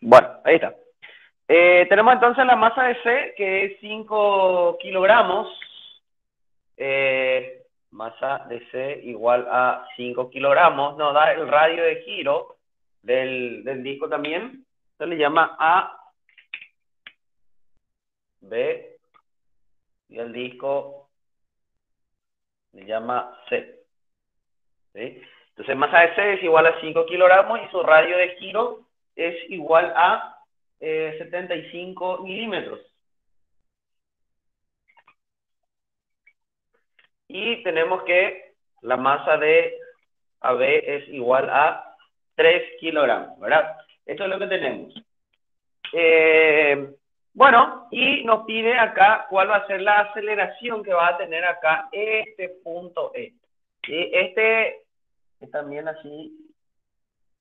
Bueno, ahí está. Tenemos entonces la masa de C, que es 5 kilogramos. Masa de C igual a 5 kilogramos. Nos da el radio de giro del disco también. Se le llama A, B, y el disco se llama C. ¿Sí? Entonces, masa de C es igual a 5 kilogramos y su radio de giro es igual a 75 milímetros. Y tenemos que la masa de AB es igual a 3 kilogramos, ¿verdad? Esto es lo que tenemos. Bueno, y nos pide acá cuál va a ser la aceleración que va a tener acá este punto E. Y este es también así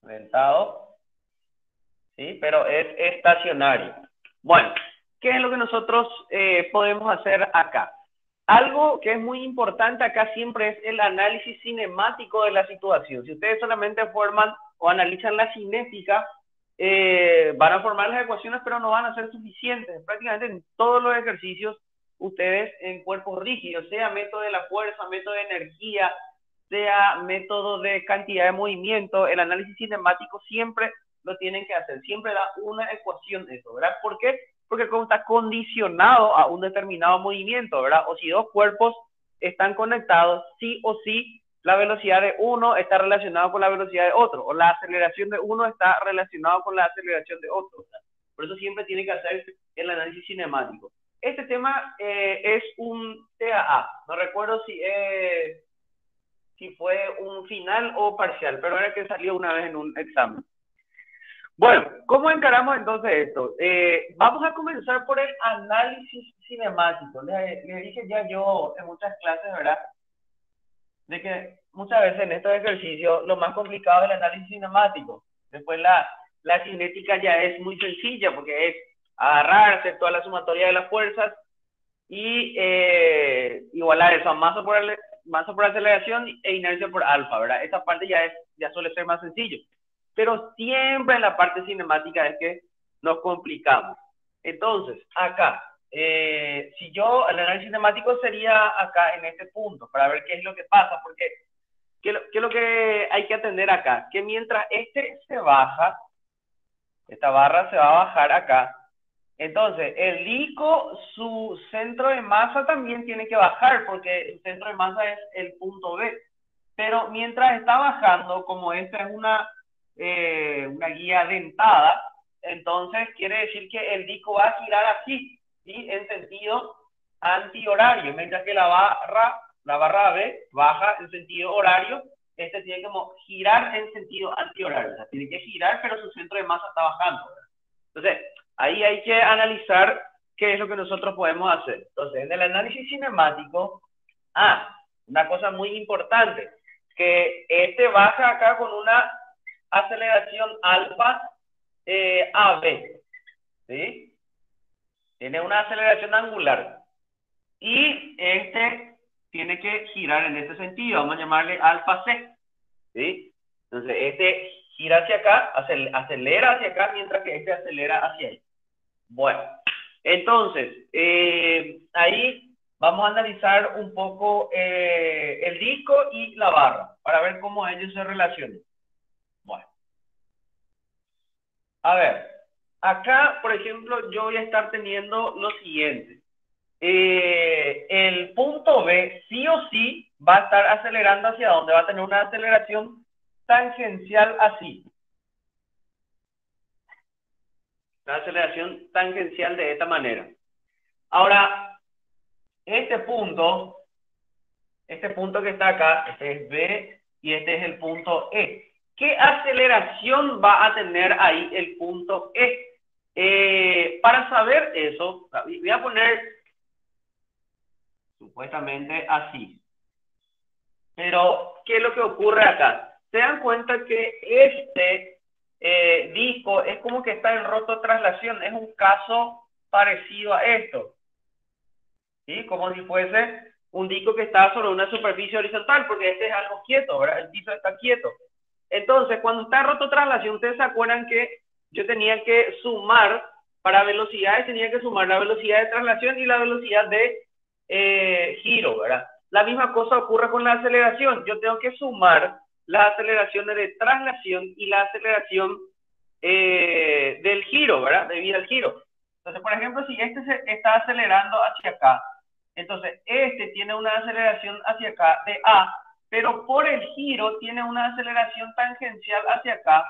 rentado, ¿sí? Pero es estacionario. Bueno, ¿qué es lo que nosotros podemos hacer acá? Algo que es muy importante acá siempre es el análisis cinemático de la situación. Si ustedes solamente forman o analizan la cinética, van a formar las ecuaciones, pero no van a ser suficientes. Prácticamente en todos los ejercicios, ustedes en cuerpos rígidos, sea método de la fuerza, método de energía, sea método de cantidad de movimiento, el análisis cinemático siempre lo tienen que hacer. Siempre da una ecuación eso, ¿verdad? ¿Por qué? Porque como está condicionado a un determinado movimiento, ¿verdad? O si dos cuerpos están conectados, sí o sí, la velocidad de uno está relacionada con la velocidad de otro, o la aceleración de uno está relacionada con la aceleración de otro, ¿verdad? Por eso siempre tiene que hacer el análisis cinemático. Este tema es un TAA, no recuerdo si fue un final o parcial, pero era que salió una vez en un examen. Bueno, ¿cómo encaramos entonces esto? Vamos a comenzar por el análisis cinemático. Le dije ya yo en muchas clases, ¿verdad? De que muchas veces en estos ejercicios lo más complicado es el análisis cinemático. Después la cinética ya es muy sencilla porque es agarrarse toda la sumatoria de las fuerzas y igualar eso a masa por aceleración e inercia por alfa, ¿verdad? Esa parte ya suele ser más sencillo. Pero siempre en la parte cinemática es que nos complicamos. Entonces, acá, si yo, el análisis cinemático sería acá en este punto, para ver qué es lo que pasa, porque ¿qué es lo que hay que atender acá? Que mientras este se baja, esta barra se va a bajar acá, entonces el disco, su centro de masa también tiene que bajar, porque el centro de masa es el punto B. Pero mientras está bajando, como esta es una guía dentada, entonces quiere decir que el disco va a girar así, ¿sí? En sentido antihorario, mientras que la barra B baja en sentido horario, este tiene como girar en sentido antihorario, o sea, tiene que girar, pero su centro de masa está bajando, ¿verdad? Entonces, ahí hay que analizar qué es lo que nosotros podemos hacer. Entonces, en el análisis cinemático, una cosa muy importante, que este baja acá con una aceleración alfa AB, ¿sí? Tiene una aceleración angular. Y este tiene que girar en este sentido, vamos a llamarle alfa C, ¿sí? Entonces, este gira hacia acá, acelera hacia acá, mientras que este acelera hacia ahí. Bueno, entonces, ahí vamos a analizar un poco el disco y la barra, para ver cómo ellos se relacionan. Bueno, a ver, acá, por ejemplo, yo voy a estar teniendo lo siguiente. El punto B sí o sí va a estar acelerando hacia donde va a tener una aceleración tangencial así. La aceleración tangencial de esta manera. Ahora, este punto que está acá, este es B y este es el punto E. ¿Qué aceleración va a tener ahí el punto E? Para saber eso, voy a poner supuestamente así. Pero, ¿qué es lo que ocurre acá? Se dan cuenta que este disco es como que está en rototraslación, es un caso parecido a esto, ¿sí? Como si fuese un disco que está sobre una superficie horizontal, porque este es algo quieto, ¿verdad? El disco está quieto. Entonces, cuando está en rototraslación, ustedes se acuerdan que yo tenía que sumar, para velocidades tenía que sumar la velocidad de traslación y la velocidad de giro, ¿verdad? La misma cosa ocurre con la aceleración. Yo tengo que sumar las aceleraciones de traslación y la aceleración del giro, ¿verdad? Debido al giro. Entonces, por ejemplo, si este se está acelerando hacia acá, entonces este tiene una aceleración hacia acá de A, pero por el giro tiene una aceleración tangencial hacia acá.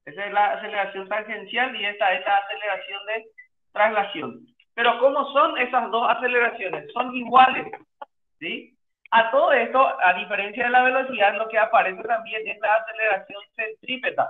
Esa es la aceleración tangencial y esta es la aceleración de traslación. Pero ¿cómo son esas dos aceleraciones? Son iguales, ¿sí? A todo esto, a diferencia de la velocidad, lo que aparece también es la aceleración centrípeta,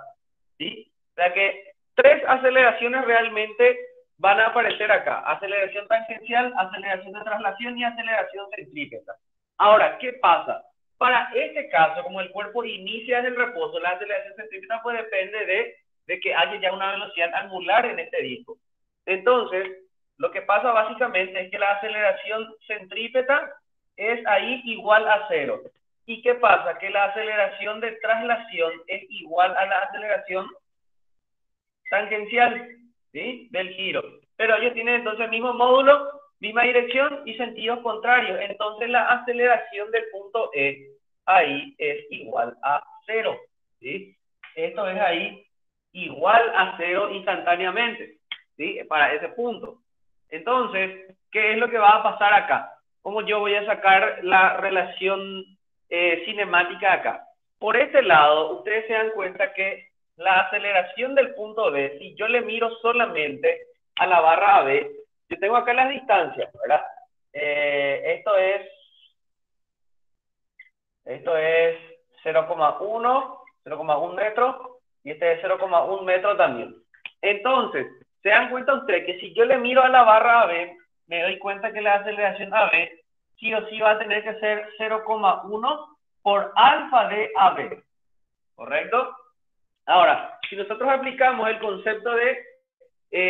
¿sí? O sea que tres aceleraciones realmente van a aparecer acá. Aceleración tangencial, aceleración de traslación y aceleración centrípeta. Ahora, ¿qué pasa? Para este caso, como el cuerpo inicia en el reposo, la aceleración centrípeta pues depende de que haya ya una velocidad angular en este disco. Entonces, lo que pasa básicamente es que la aceleración centrípeta es ahí igual a 0. ¿Y qué pasa? Que la aceleración de traslación es igual a la aceleración tangencial, ¿sí? Del giro. Pero ellos tienen entonces el mismo módulo, misma dirección y sentidos contrarios. Entonces la aceleración del punto E ahí es igual a 0, ¿sí? Esto es ahí igual a 0 instantáneamente, ¿sí? Para ese punto. Entonces, ¿qué es lo que va a pasar acá? ¿Cómo yo voy a sacar la relación cinemática acá? Por este lado, ustedes se dan cuenta que la aceleración del punto B, si yo le miro solamente a la barra AB, yo tengo acá las distancias, ¿verdad? Esto es 0,1 metro y este es 0,1 metro también. Entonces, se dan cuenta ustedes que si yo le miro a la barra AB, me doy cuenta que la aceleración AB sí o sí va a tener que ser 0,1 por alfa de AB, ¿correcto? Ahora, si nosotros aplicamos el concepto de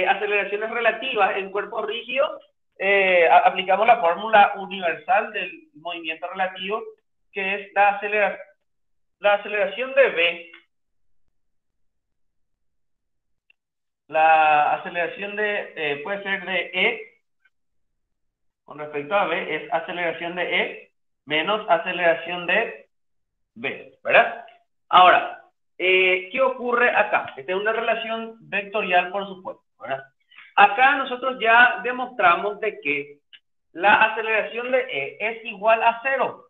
aceleraciones relativas en cuerpo rígido, aplicamos la fórmula universal del movimiento relativo, que es la aceleración de B. La aceleración de puede ser de E con respecto a B, es aceleración de E menos aceleración de B, ¿verdad? Ahora, ¿qué ocurre acá? Esta es una relación vectorial, por supuesto, ¿verdad? Acá nosotros ya demostramos de que la aceleración de E es igual a 0,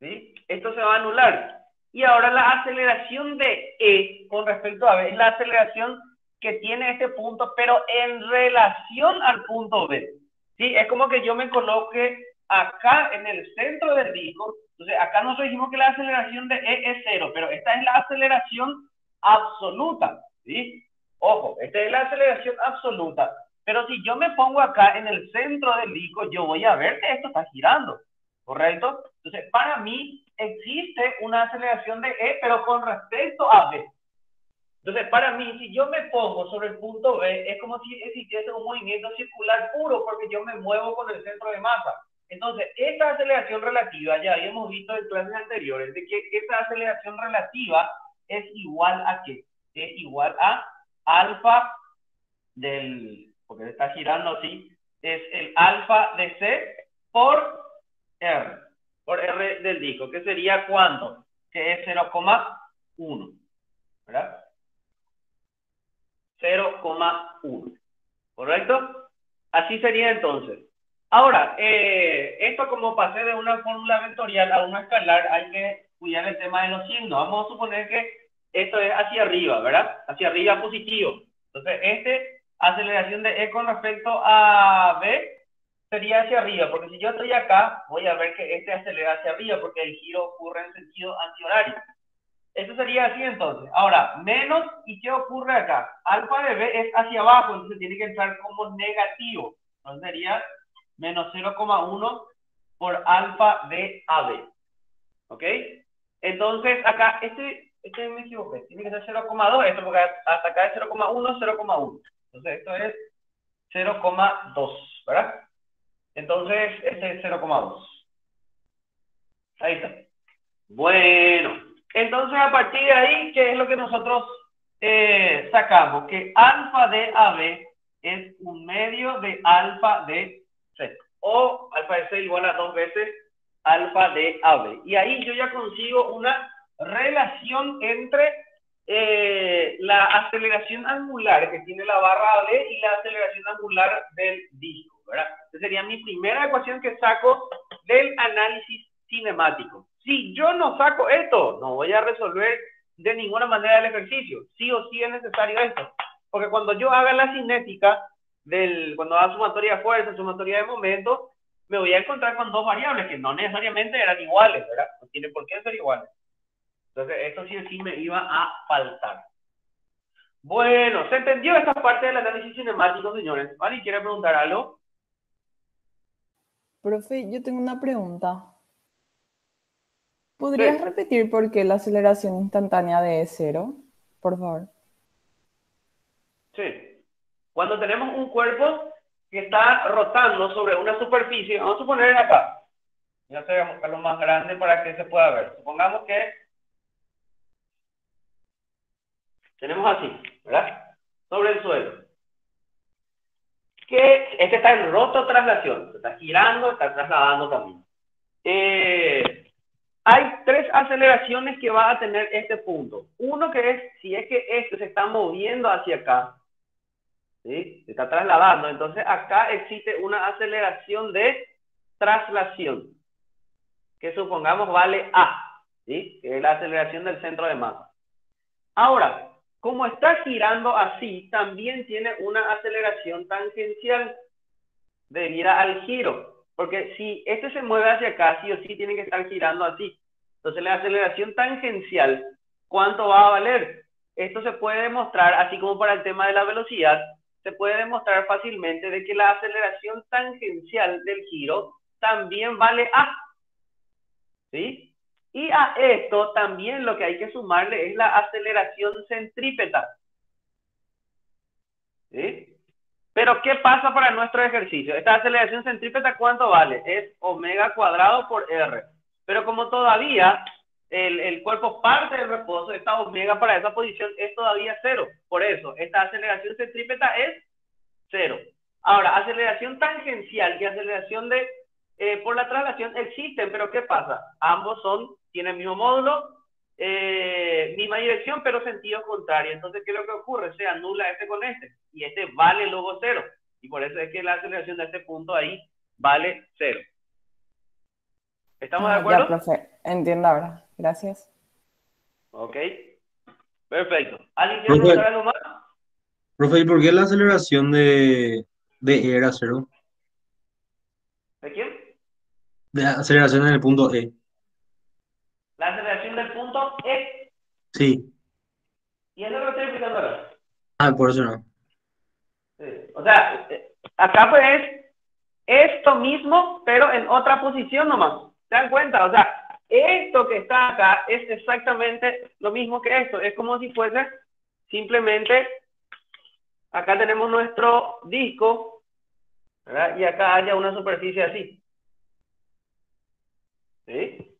¿sí? Esto se va a anular. Y ahora la aceleración de E con respecto a B es la aceleración que tiene este punto, pero en relación al punto B, ¿sí? Es como que yo me coloque acá en el centro del disco. Entonces, acá nosotros dijimos que la aceleración de E es 0, pero esta es la aceleración absoluta, ¿sí? Ojo, esta es la aceleración absoluta. Pero si yo me pongo acá en el centro del disco, yo voy a ver que esto está girando, ¿correcto? Entonces, para mí existe una aceleración de E, pero con respecto a B. Entonces, para mí, si yo me pongo sobre el punto B, es como si existiese un movimiento circular puro, porque yo me muevo con el centro de masa. Entonces, esta aceleración relativa, ya habíamos visto en clases anteriores, de que esta aceleración relativa es igual a ¿qué? Es igual a alfa del, porque está girando así, es el alfa de C por R del disco, que sería ¿cuánto? Que es 0,1, ¿verdad? 0,1, ¿correcto? Así sería entonces. Ahora, esto como pasé de una fórmula vectorial a una escalar, hay que cuidar el tema de los signos. Vamos a suponer que esto es hacia arriba, ¿verdad? Hacia arriba positivo. Entonces, aceleración de E con respecto a B sería hacia arriba, porque si yo estoy acá, voy a ver que este acelera hacia arriba, porque el giro ocurre en sentido antihorario. Eso sería así entonces. Ahora, menos, ¿y qué ocurre acá? Alfa de B es hacia abajo, entonces tiene que entrar como negativo. Entonces sería menos 0,1 por alfa de AB. ¿Ok? Entonces, acá, este me equivoqué. Tiene que ser 0,2, esto porque hasta acá es 0,1, 0,1. Entonces, esto es 0,2, ¿verdad? Entonces, este es 0,2. Ahí está. Bueno. Entonces, a partir de ahí, ¿qué es lo que nosotros sacamos que alfa de AB es un medio de alfa de C. O alfa de C igual a 2 veces alfa de AB. Y ahí yo ya consigo una relación entre la aceleración angular que tiene la barra AB y la aceleración angular del disco, ¿verdad? Esa sería mi primera ecuación que saco del análisis cinemático. Si yo no saco esto, no voy a resolver de ninguna manera el ejercicio. Sí o sí es necesario esto. Porque cuando yo haga la cinética, cuando haga sumatoria de fuerza, sumatoria de momento, me voy a encontrar con dos variables que no necesariamente eran iguales, ¿verdad? No tiene por qué ser iguales. Entonces, esto sí o sí me iba a faltar. Bueno, ¿se entendió esta parte del análisis cinemático, señores? ¿Alguien quiere preguntar algo? Profe, yo tengo una pregunta. ¿Podrías Sí, repetir por qué la aceleración instantánea de es cero? Por favor. sí. Cuando tenemos un cuerpo que está rotando sobre una superficie, vamos a suponer acá. Ya se voy a buscar lo más grande para que se pueda ver. Supongamos que tenemos así, ¿verdad? Sobre el suelo. Que este está en rototraslación, se está girando, está trasladando también. Hay tres aceleraciones que va a tener este punto. Uno que es, si es que este se está moviendo hacia acá, ¿sí? Se está trasladando, entonces acá existe una aceleración de traslación, que supongamos vale A, ¿sí? Que es la aceleración del centro de masa. Ahora, como está girando así, también tiene una aceleración tangencial debida al giro. Porque si este se mueve hacia acá, sí o sí tiene que estar girando así. Entonces la aceleración tangencial, ¿cuánto va a valer? Esto se puede demostrar, así como para el tema de la velocidad, se puede demostrar fácilmente de que la aceleración tangencial del giro también vale A. ¿Sí? Y a esto también lo que hay que sumarle es la aceleración centrípeta. ¿Sí? Pero, ¿qué pasa para nuestro ejercicio? Esta aceleración centrípeta, ¿cuánto vale? Es omega cuadrado por R. Pero como todavía el cuerpo parte del reposo, esta omega para esa posición es todavía cero. Por eso, esta aceleración centrípeta es cero. Ahora, aceleración tangencial y aceleración por la traslación existen, pero ¿qué pasa? Ambos tienen el mismo módulo, misma dirección, pero sentido contrario. Entonces, ¿qué es lo que ocurre? Se anula este con este, y este vale luego cero. Y por eso es que la aceleración de este punto ahí vale cero. ¿Estamos de Ah, ya, acuerdo? profe. Entiendo ahora. Gracias. Ok, perfecto. ¿Alguien quiere Profe, preguntar algo más? profe, ¿y por qué la aceleración de E era cero? ¿De quién? De aceleración en el punto E. La aceleración del punto es, Sí. y eso es lo que estoy explicando ahora. Ah, por eso no. Sí. O sea, acá pues es esto mismo, pero en otra posición nomás. ¿Se dan cuenta? O sea, esto que está acá es exactamente lo mismo que esto. Es como si fuese simplemente, acá tenemos nuestro disco, ¿verdad? Y acá haya una superficie así. ¿Sí?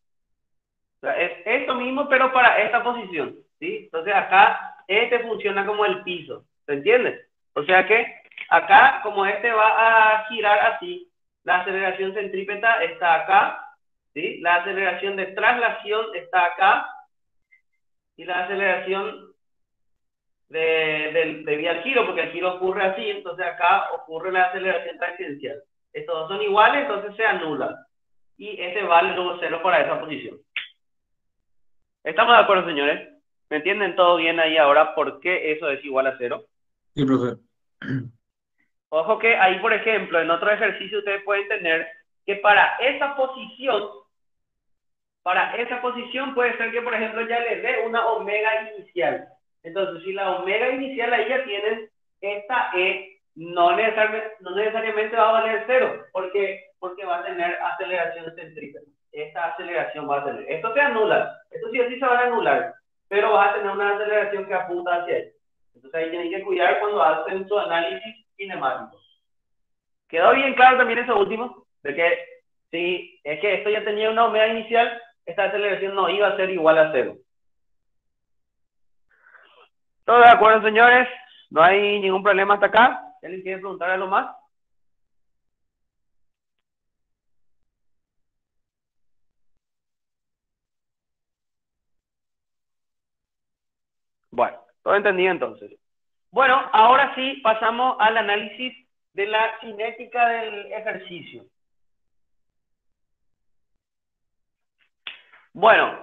O sea, es esto mismo, pero para esta posición. ¿Sí? Entonces acá este funciona como el piso. ¿Se entiende? O sea que acá, como este va a girar así, la aceleración centrípeta está acá, ¿sí? La aceleración de traslación está acá, y la aceleración de vía al giro, porque el giro ocurre así, entonces acá ocurre la aceleración tangencial. Estos dos son iguales, entonces se anulan. Y este vale luego cero para esa posición. ¿Estamos de acuerdo, señores? ¿Me entienden todo bien ahí ahora por qué eso es igual a cero? Sí, profe. Ojo que ahí, por ejemplo, en otro ejercicio ustedes pueden tener que para esa posición puede ser que, por ejemplo, ya les dé una omega inicial. Entonces, si la omega inicial ahí ya tienen, esta E no necesariamente va a valer cero, porque va a tener aceleración centrípeta. Esta aceleración va a tener. Esto se anula. Esto sí o sí se van a anular, pero va a tener una aceleración que apunta hacia ahí. Entonces ahí tienen que cuidar cuando hacen su análisis cinemático. ¿Quedó bien claro también eso último? De que si es que esto ya tenía una omega inicial, esta aceleración no iba a ser igual a cero. ¿Todo de acuerdo, señores? ¿No hay ningún problema hasta acá? ¿Alguien quiere preguntar algo más? Bueno, todo entendido entonces. Bueno, ahora sí pasamos al análisis de la cinética del ejercicio. Bueno,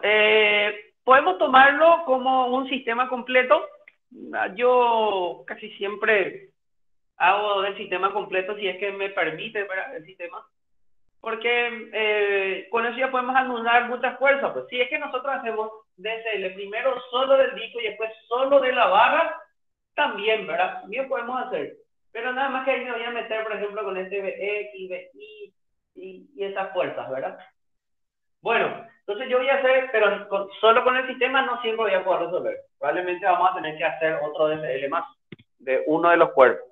podemos tomarlo como un sistema completo. Yo casi siempre hago del sistema completo si es que me permite, ¿verdad? El sistema. Porque con eso ya podemos anular muchas fuerzas. Pues si es que nosotros hacemos DSL primero solo del disco y después solo de la barra, también, ¿verdad? Bien podemos hacer. Pero nada más que ahí me voy a meter, por ejemplo, con este BX, BI y esas fuerzas, ¿verdad? Bueno, entonces yo voy a hacer, pero solo con el sistema no siempre voy a poder resolver. Probablemente vamos a tener que hacer otro DSL más de uno de los cuerpos.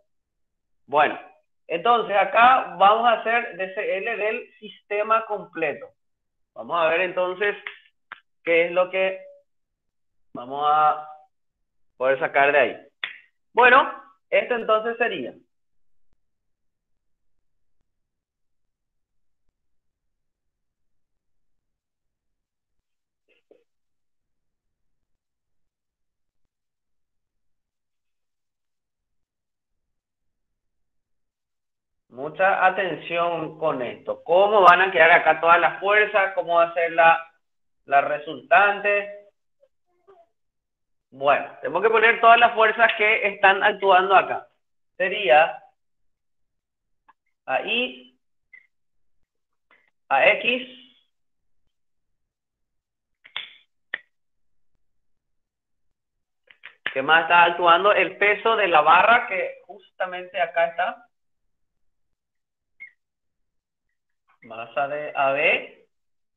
Bueno, entonces acá vamos a hacer DSL del sistema completo. Vamos a ver entonces qué es lo que vamos a poder sacar de ahí. Bueno, esto entonces sería. Mucha atención con esto. ¿Cómo van a quedar acá todas las fuerzas? ¿Cómo va a ser la resultante? Bueno, tenemos que poner todas las fuerzas que están actuando acá. Sería a Y, a X, ¿qué más está actuando? El peso de la barra que justamente acá está. Masa de AB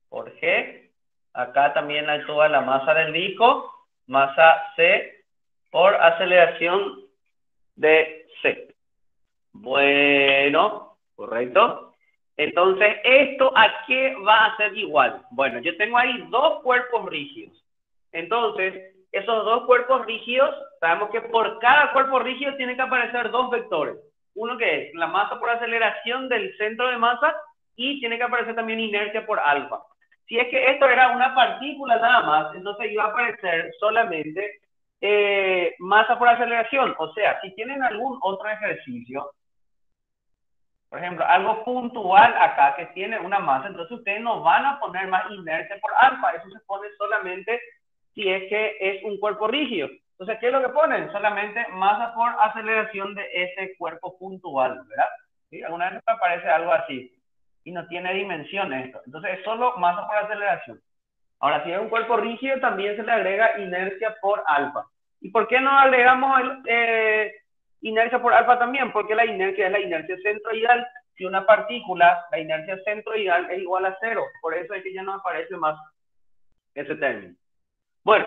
por G. Acá también actúa la masa del disco. Masa C por aceleración de C. Bueno, correcto. Entonces, ¿esto a qué va a ser igual? Bueno, yo tengo ahí dos cuerpos rígidos. Entonces, esos dos cuerpos rígidos, sabemos que por cada cuerpo rígido tiene que aparecer dos vectores. Uno que es la masa por aceleración del centro de masa y tiene que aparecer también inercia por alfa. Si es que esto era una partícula nada más, entonces iba a aparecer solamente masa por aceleración. O sea, si tienen algún otro ejercicio, por ejemplo, algo puntual acá que tiene una masa, entonces ustedes no van a poner más inercia por alfa, eso se pone solamente si es que es un cuerpo rígido. Entonces, ¿qué es lo que ponen? Solamente masa por aceleración de ese cuerpo puntual, ¿verdad? ¿Sí? Alguna vez me aparece algo así y no tiene dimensión esto. Entonces, es solo masa por aceleración. Ahora, si es un cuerpo rígido, también se le agrega inercia por alfa. ¿Y por qué no agregamos inercia por alfa también? Porque la inercia es la inercia centroidal. Si una partícula, la inercia centroidal es igual a cero. Por eso es que ya no aparece más ese término. Bueno,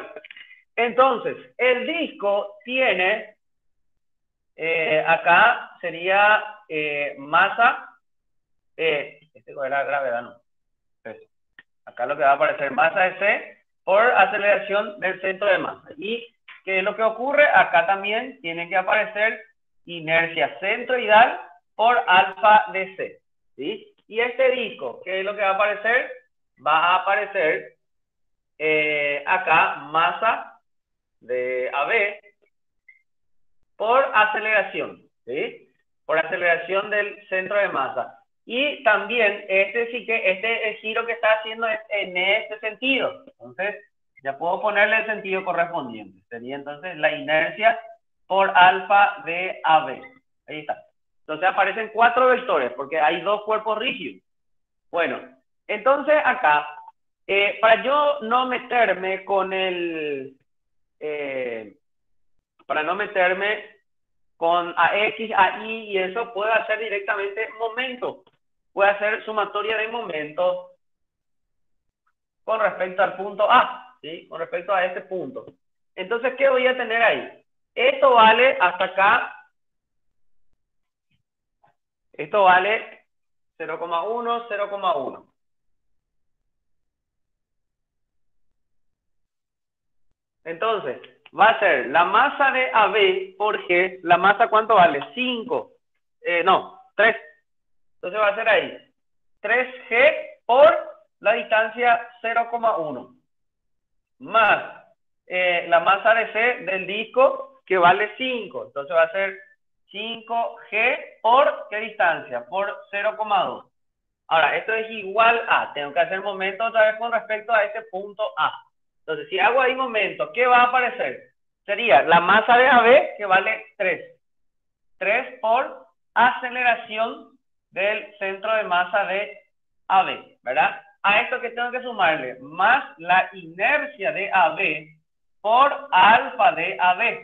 entonces, el disco tiene, acá sería masa, este era gravedad, no. Acá lo que va a aparecer masa de C por aceleración del centro de masa. ¿Y qué es lo que ocurre? Acá también tiene que aparecer inercia centroidal por alfa de C. ¿Sí? Y este disco, ¿qué es lo que va a aparecer? Va a aparecer acá masa de AB por aceleración. ¿Sí? Por aceleración del centro de masa. Y también el giro que está haciendo es en este sentido. Entonces, ya puedo ponerle el sentido correspondiente. Sería entonces la inercia por alfa de AB. Ahí está. Entonces aparecen cuatro vectores porque hay dos cuerpos rígidos. Bueno, entonces acá, para yo no meterme con para no meterme con AX, AI y eso, puedo hacer directamente momento. Puedo hacer sumatoria de momento con respecto al punto A, ¿sí? Con respecto a este punto. Entonces, ¿qué voy a tener ahí? Esto vale hasta acá. Esto vale 0,1, 0,1. Entonces, va a ser la masa de AB por G. ¿La masa cuánto vale? 5. No, 3. Entonces va a ser ahí 3G por la distancia 0,1 más la masa de C del disco que vale 5. Entonces va a ser 5G por ¿qué distancia? Por 0,2. Ahora, esto es igual a, tengo que hacer momento otra vez con respecto a este punto A. Entonces, si hago ahí momento, ¿qué va a aparecer? Sería la masa de AB que vale 3. 3 por aceleración del centro de masa de AB, ¿verdad? A esto que tengo que sumarle más la inercia de AB por alfa de AB,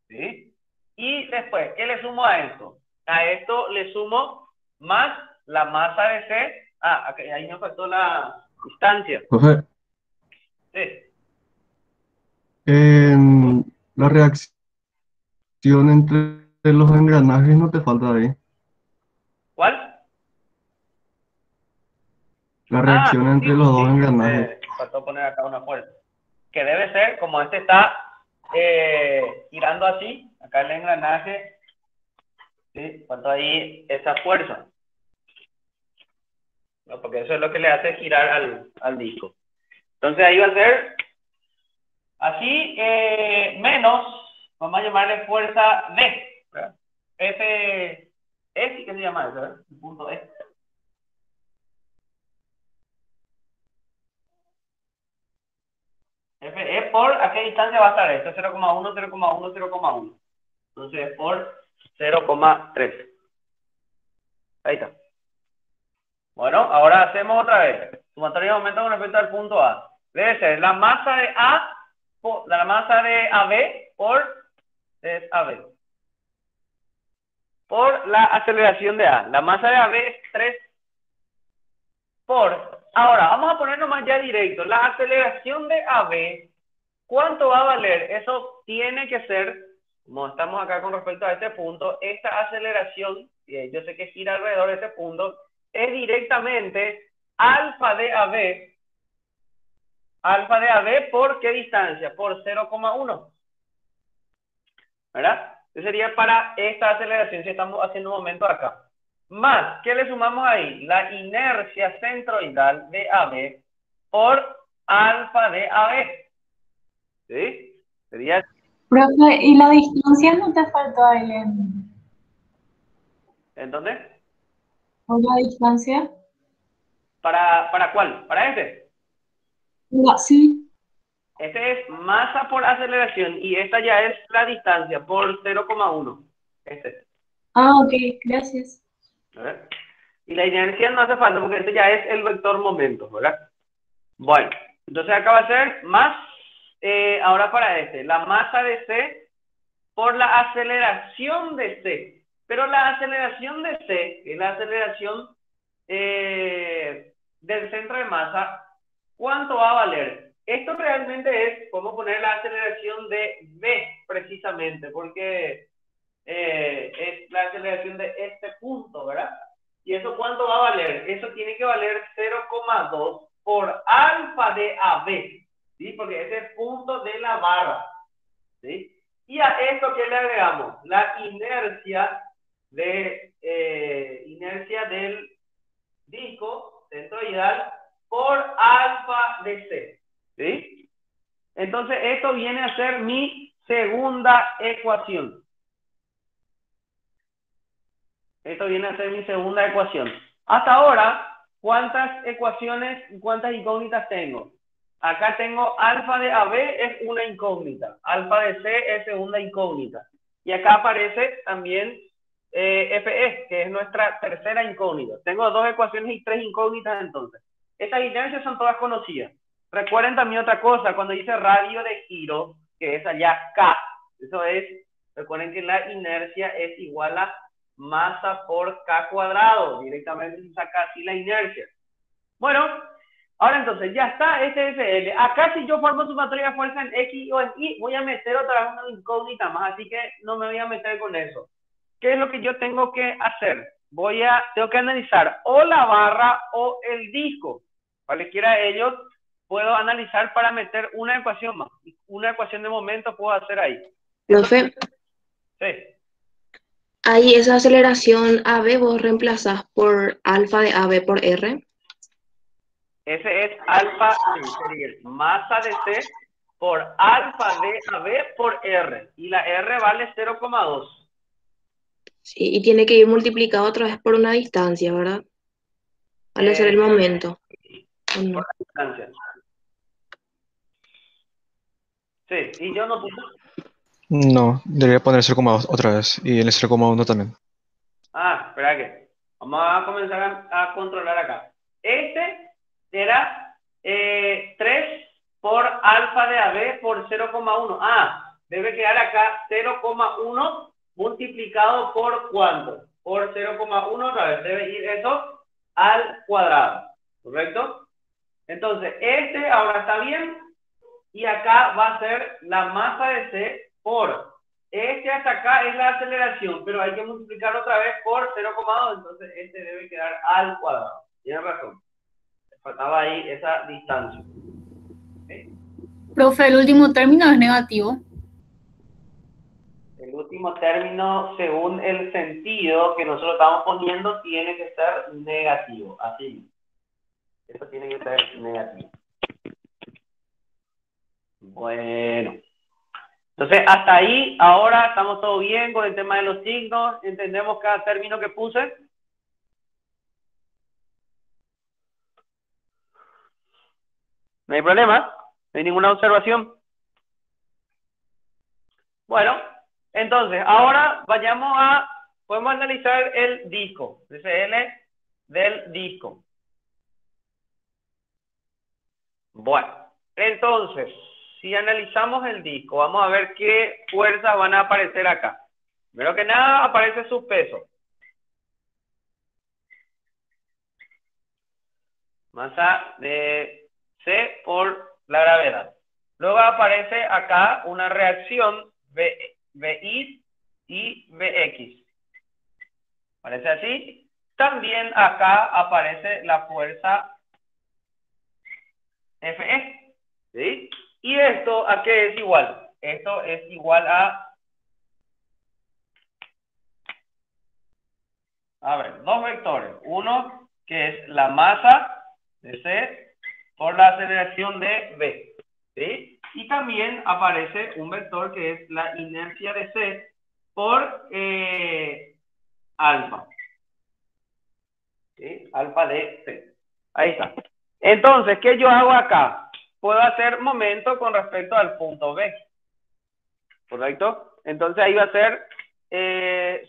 ¿sí? Y después, ¿qué le sumo a esto? A esto le sumo más la masa de C. Ah, okay, ahí me faltó la distancia. Profe, Sí. en la reacción entre los engranajes no te falta ahí. ¿Cuál? La reacción entre los dos engranajes. Faltó poner acá una fuerza. Que debe ser, como este está girando así, acá el engranaje, ¿sí? Faltó ahí esa fuerza. ¿No? Porque eso es lo que le hace girar al disco. Entonces ahí va a ser así, menos, vamos a llamarle fuerza D, ¿verdad? F, ¿qué se llama eso? ¿Verdad? El punto E. Fe por, ¿a qué distancia va a estar esto? 0,1, 0,1, 0,1. Entonces, por 0,3. Ahí está. Bueno, ahora hacemos otra vez. Sumatoria de aumento con respecto al punto A. Debe ser la masa de A, la masa de AB por AB. Por la aceleración de A. La masa de AB es 3 por... Ahora, vamos a ponerlo más ya directo. La aceleración de AB, ¿cuánto va a valer? Eso tiene que ser, como estamos acá con respecto a este punto, esta aceleración, yo sé que gira alrededor de ese punto, es directamente alfa de AB. Alfa de AB por ¿qué distancia? Por 0,1. ¿Verdad? Eso sería para esta aceleración si estamos haciendo un momento acá. Más, ¿qué le sumamos ahí? La inercia centroidal de AB por alfa de AB. ¿Sí? Sería... Profe, ¿y la distancia no te faltó ahí ¿En dónde? ¿O la distancia? ¿Para cuál? ¿Para este? Sí. Este es masa por aceleración y esta ya es la distancia por 0,1. Este. Ah, ok, gracias. ¿Verdad? Y la inercia no hace falta porque este ya es el vector momento, ¿verdad? Bueno, entonces acá va a ser más, ahora para este, la masa de C por la aceleración de C. Pero la aceleración de C, que es la aceleración del centro de masa, ¿cuánto va a valer? Esto realmente es, podemos poner la aceleración de V precisamente, porque es la aceleración de este punto, ¿verdad? ¿Y eso cuánto va a valer? Eso tiene que valer 0,2 por alfa de AB, ¿sí? Porque ese es el punto de la barra, ¿sí? Y a esto, ¿qué le agregamos? La inercia del disco centroidal por alfa de C, ¿sí? Entonces, esto viene a ser mi segunda ecuación. Esto viene a ser mi segunda ecuación. Hasta ahora, ¿cuántas ecuaciones y cuántas incógnitas tengo? Acá tengo alfa de AB es una incógnita. Alfa de C es segunda incógnita. Y acá aparece también FE, que es nuestra tercera incógnita. Tengo dos ecuaciones y tres incógnitas entonces. Estas inercias son todas conocidas. Recuerden también otra cosa, cuando dice radio de giro, que es allá K. Eso es, recuerden que la inercia es igual a masa por K cuadrado. Directamente se saca así la inercia. Bueno, ahora entonces, ya está SSL. Acá si yo formo sumatoria de fuerza en X o en Y, voy a meter otra vez una incógnita más, así que no me voy a meter con eso. ¿Qué es lo que yo tengo que hacer? Tengo que analizar o la barra o el disco. Cualquiera de ellos puedo analizar para meter una ecuación más. Una ecuación de momento puedo hacer ahí. Profe, Sí. ahí esa aceleración AB vos reemplazás por alfa de AB por R. Ese es alfa, sí, sería masa de C por alfa de AB por R. Y la R vale 0,2. Sí, y tiene que ir multiplicado otra vez por una distancia, ¿verdad? Al ser el momento. ¿O no? Por la distancia. Sí, y yo no puse. No, debería poner 0,2 otra vez y el 0,1 también. Ah, espera que. Vamos a comenzar a controlar acá. Este era 3 por alfa de AB por 0,1. Ah, debe quedar acá 0,1 multiplicado por ¿cuánto? Por 0,1 otra vez. Debe ir eso al cuadrado. ¿Correcto? Entonces, este ahora está bien. Y acá va a ser la masa de C por este hasta acá es la aceleración, pero hay que multiplicar otra vez por 0,2, entonces este debe quedar al cuadrado. Tienes razón. Faltaba ahí esa distancia. ¿Okay? Profe, el último término es negativo. El último término, según el sentido que nosotros estamos poniendo, tiene que ser negativo. Así. Eso tiene que ser negativo. Bueno. Entonces, hasta ahí, ahora estamos todo bien con el tema de los signos. Entendemos cada término que puse. No hay problema. No hay ninguna observación. Bueno, entonces, ahora podemos analizar el disco. L del disco. Bueno, entonces, si analizamos el disco, vamos a ver qué fuerzas van a aparecer acá. Primero que nada, aparece su peso. Masa de C por la gravedad. Luego aparece acá una reacción VI y VX. ¿Parece así? También acá aparece la fuerza FE. ¿Sí? ¿Y esto a qué es igual? Esto es igual a ver, dos vectores. Uno que es la masa de C por la aceleración de V. ¿Sí? Y también aparece un vector que es la inercia de C por alfa. ¿Sí? Alfa de C. Ahí está. Entonces, ¿qué yo hago acá? Puedo hacer momento con respecto al punto B. ¿Correcto? Entonces ahí va a ser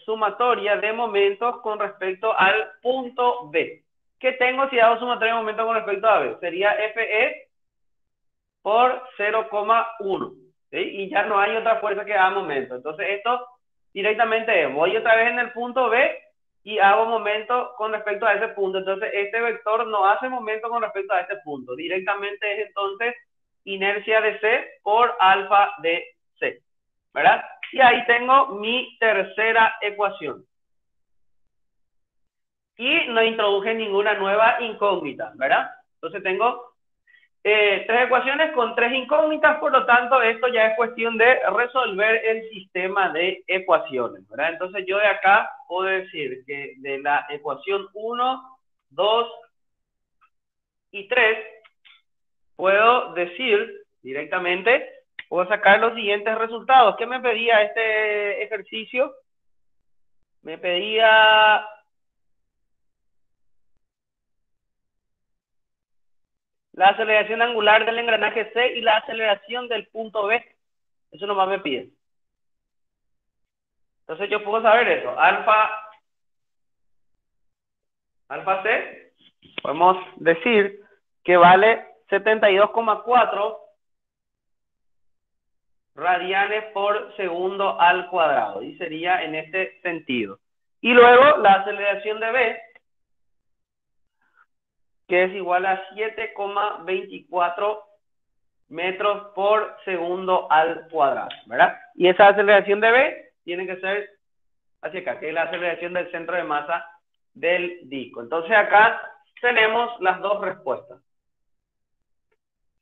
sumatoria de momentos con respecto al punto B. ¿Qué tengo si hago sumatoria de momentos con respecto a B? Sería FE por 0,1. ¿Sí? Y ya no hay otra fuerza que haga momento. Entonces esto directamente voy otra vez en el punto B y hago momento con respecto a ese punto. Entonces este vector no hace momento con respecto a este punto. Directamente es entonces inercia de C por alfa de C. ¿Verdad? Y ahí tengo mi tercera ecuación. Y no introduje ninguna nueva incógnita, ¿verdad? Entonces tengo tres ecuaciones con tres incógnitas, por lo tanto esto ya es cuestión de resolver el sistema de ecuaciones, ¿verdad? Entonces yo de acá puedo decir que de la ecuación 1, 2 y 3 puedo decir directamente, puedo sacar los siguientes resultados. ¿Qué me pedía este ejercicio? Me pedía la aceleración angular del engranaje C y la aceleración del punto B. Eso nomás me pide. Entonces yo puedo saber eso. Alfa C, podemos decir que vale 72,4 radianes por segundo al cuadrado. Y sería en este sentido. Y luego la aceleración de B, que es igual a 7,24 metros por segundo al cuadrado, ¿verdad? Y esa aceleración de B tiene que ser hacia acá, que es la aceleración del centro de masa del disco. Entonces acá tenemos las dos respuestas.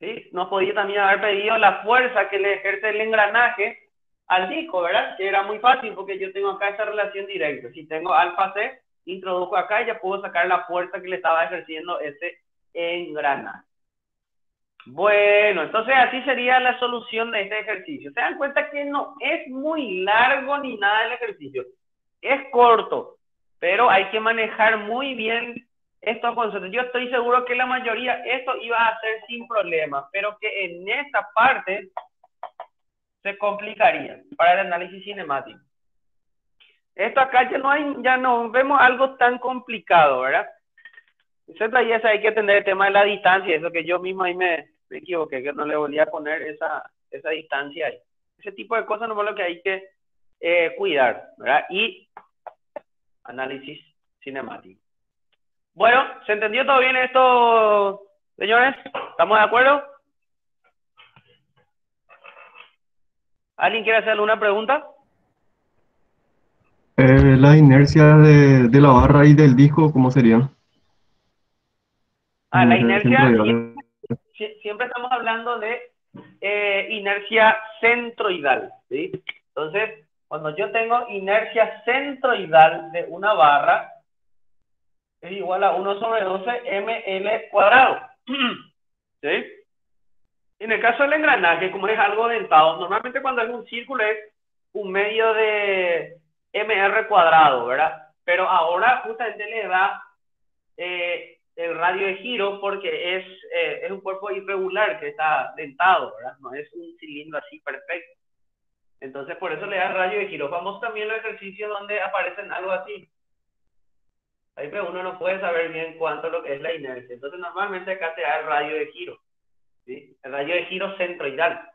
¿sí? Nos podía también haber pedido la fuerza que le ejerce el engranaje al disco, ¿verdad? Que era muy fácil porque yo tengo acá esa relación directa. Si tengo alfa C, introduzco acá y ya puedo sacar la fuerza que le estaba ejerciendo ese engranaje. Bueno, entonces así sería la solución de este ejercicio. Se dan cuenta que no es muy largo ni nada el ejercicio. Es corto, pero hay que manejar muy bien estos conceptos. Yo estoy seguro que la mayoría esto iba a hacer sin problema, pero que en esta parte se complicaría para el análisis cinemático. Esto acá ya no vemos algo tan complicado, ¿verdad? Excepto ahí hay que tener el tema de la distancia, eso que yo mismo ahí me equivoqué, que no le volvía a poner esa distancia ahí. Ese tipo de cosas no es lo que hay que cuidar, ¿verdad? Y análisis cinemático. Bueno, ¿se entendió todo bien esto, señores? ¿Estamos de acuerdo? ¿Alguien quiere hacer alguna pregunta? La inercia de la barra y del disco, ¿cómo sería? La Inercia inercia, centroidal. siempre estamos hablando de inercia centroidal, ¿sí? Entonces, cuando yo tengo inercia centroidal de una barra, es igual a 1 sobre 12 ml cuadrado, ¿sí? En el caso del engranaje, como es algo dentado, normalmente cuando hay un círculo es un medio de mr cuadrado, ¿verdad? Pero ahora justamente le da el radio de giro porque es un cuerpo irregular que está dentado, ¿verdad? No es un cilindro así perfecto. Entonces por eso le da radio de giro. Vamos también los ejercicios donde aparecen algo así. Ahí pues uno no puede saber bien cuánto lo que es la inercia. Entonces normalmente acá te da el radio de giro, ¿sí? El radio de giro centroidal,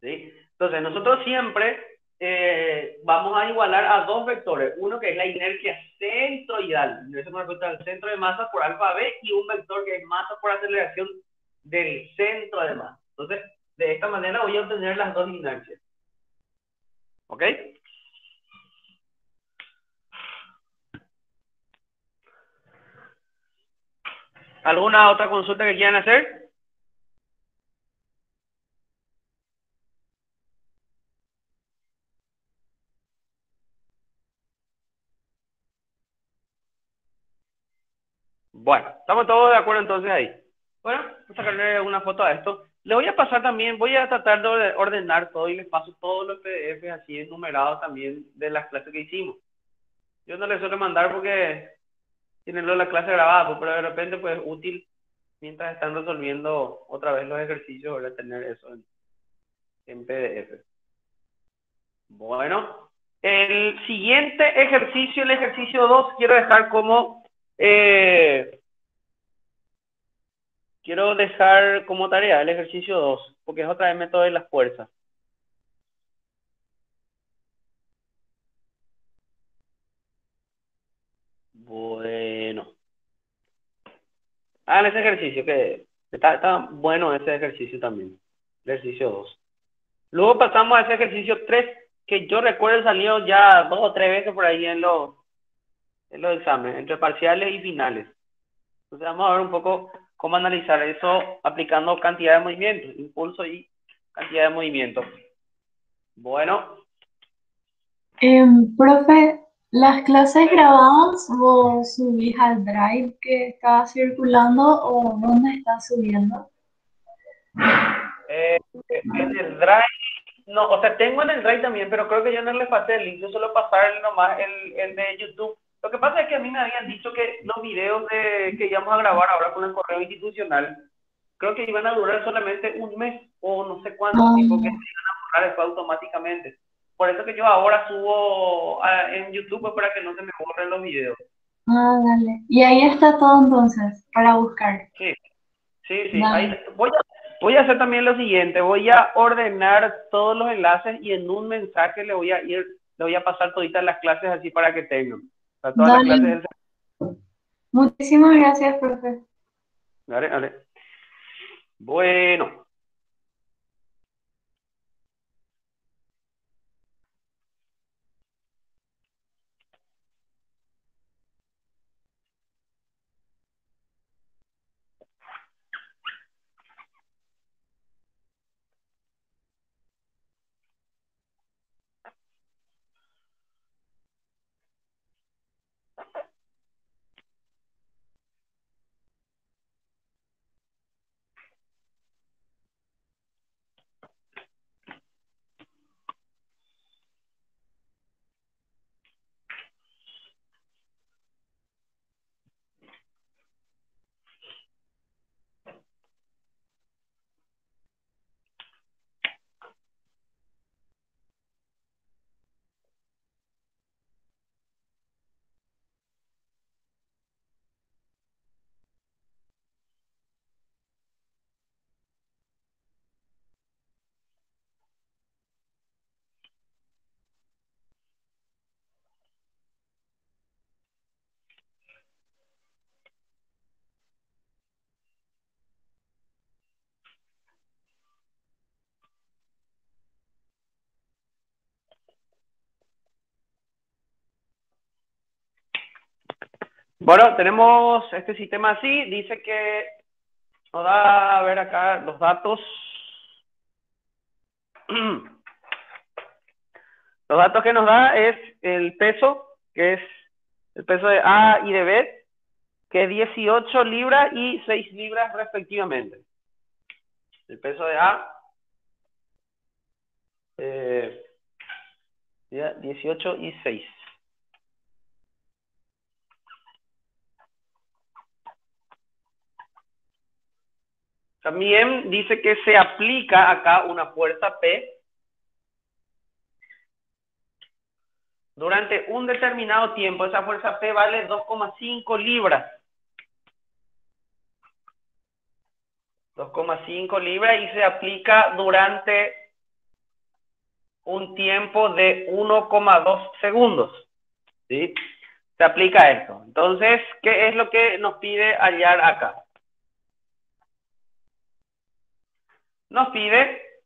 ¿sí? Entonces nosotros siempre vamos a igualar a dos vectores. Uno que es la inercia centroidal, eso con respecto al centro de masa por alfa b, y un vector que es masa por aceleración del centro de masa. Entonces, de esta manera voy a obtener las dos inercias. ¿Ok? ¿Alguna otra consulta que quieran hacer? Bueno, estamos todos de acuerdo entonces ahí. Bueno, voy a sacarle una foto a esto. Le voy a pasar también, voy a tratar de ordenar todo y les paso todos los PDFs así enumerados también de las clases que hicimos. Yo no les suelo mandar porque tienen la clase grabada, pues, pero de repente pues es útil mientras están resolviendo otra vez los ejercicios, ¿verdad? Tener eso en PDF. Bueno, el siguiente ejercicio, el ejercicio 2, quiero dejar como tarea el ejercicio 2, porque es otra vez método de las fuerzas. Bueno, hagan ese ejercicio que está bueno ese ejercicio también, el ejercicio 2. Luego pasamos a ese ejercicio 3, que yo recuerdo salió ya 2 o 3 veces por ahí en los exámenes, entre parciales y finales. Entonces vamos a ver un poco cómo analizar eso aplicando cantidad de movimientos, impulso y cantidad de movimientos. Bueno, Profe, ¿las clases grabadas vos subís al Drive que está circulando o dónde está subiendo? en el Drive, no, o sea, tengo en el Drive también, pero creo que yo no le pasé el link, yo solo pasar nomás el de YouTube. Lo que pasa es que a mí me habían dicho que los videos que íbamos a grabar ahora con el correo institucional, creo que iban a durar solamente un mes o no sé cuánto tiempo, que se iban a borrar después automáticamente. Por eso que yo ahora subo en YouTube pues, para que no se me borren los videos. Dale. Y ahí está todo entonces, para buscar. Sí, sí. Dale. Ahí voy a hacer también lo siguiente, voy a ordenar todos los enlaces y en un mensaje le voy a pasar toditas las clases así para que tengan. O sea, todas las Dale. clases del... Muchísimas gracias, profe. Dale. Bueno. Bueno, tenemos este sistema así, dice que nos da, a ver acá los datos. Los datos que nos da es el peso, que es el peso de A y de B, que es 18 libras y 6 libras respectivamente. El peso de A, 18 y 6. También dice que se aplica acá una fuerza P durante un determinado tiempo. Esa fuerza P vale 2,5 libras. 2,5 libras y se aplica durante un tiempo de 1,2 segundos. ¿Sí? Se aplica esto. Entonces, ¿qué es lo que nos pide hallar acá? Nos pide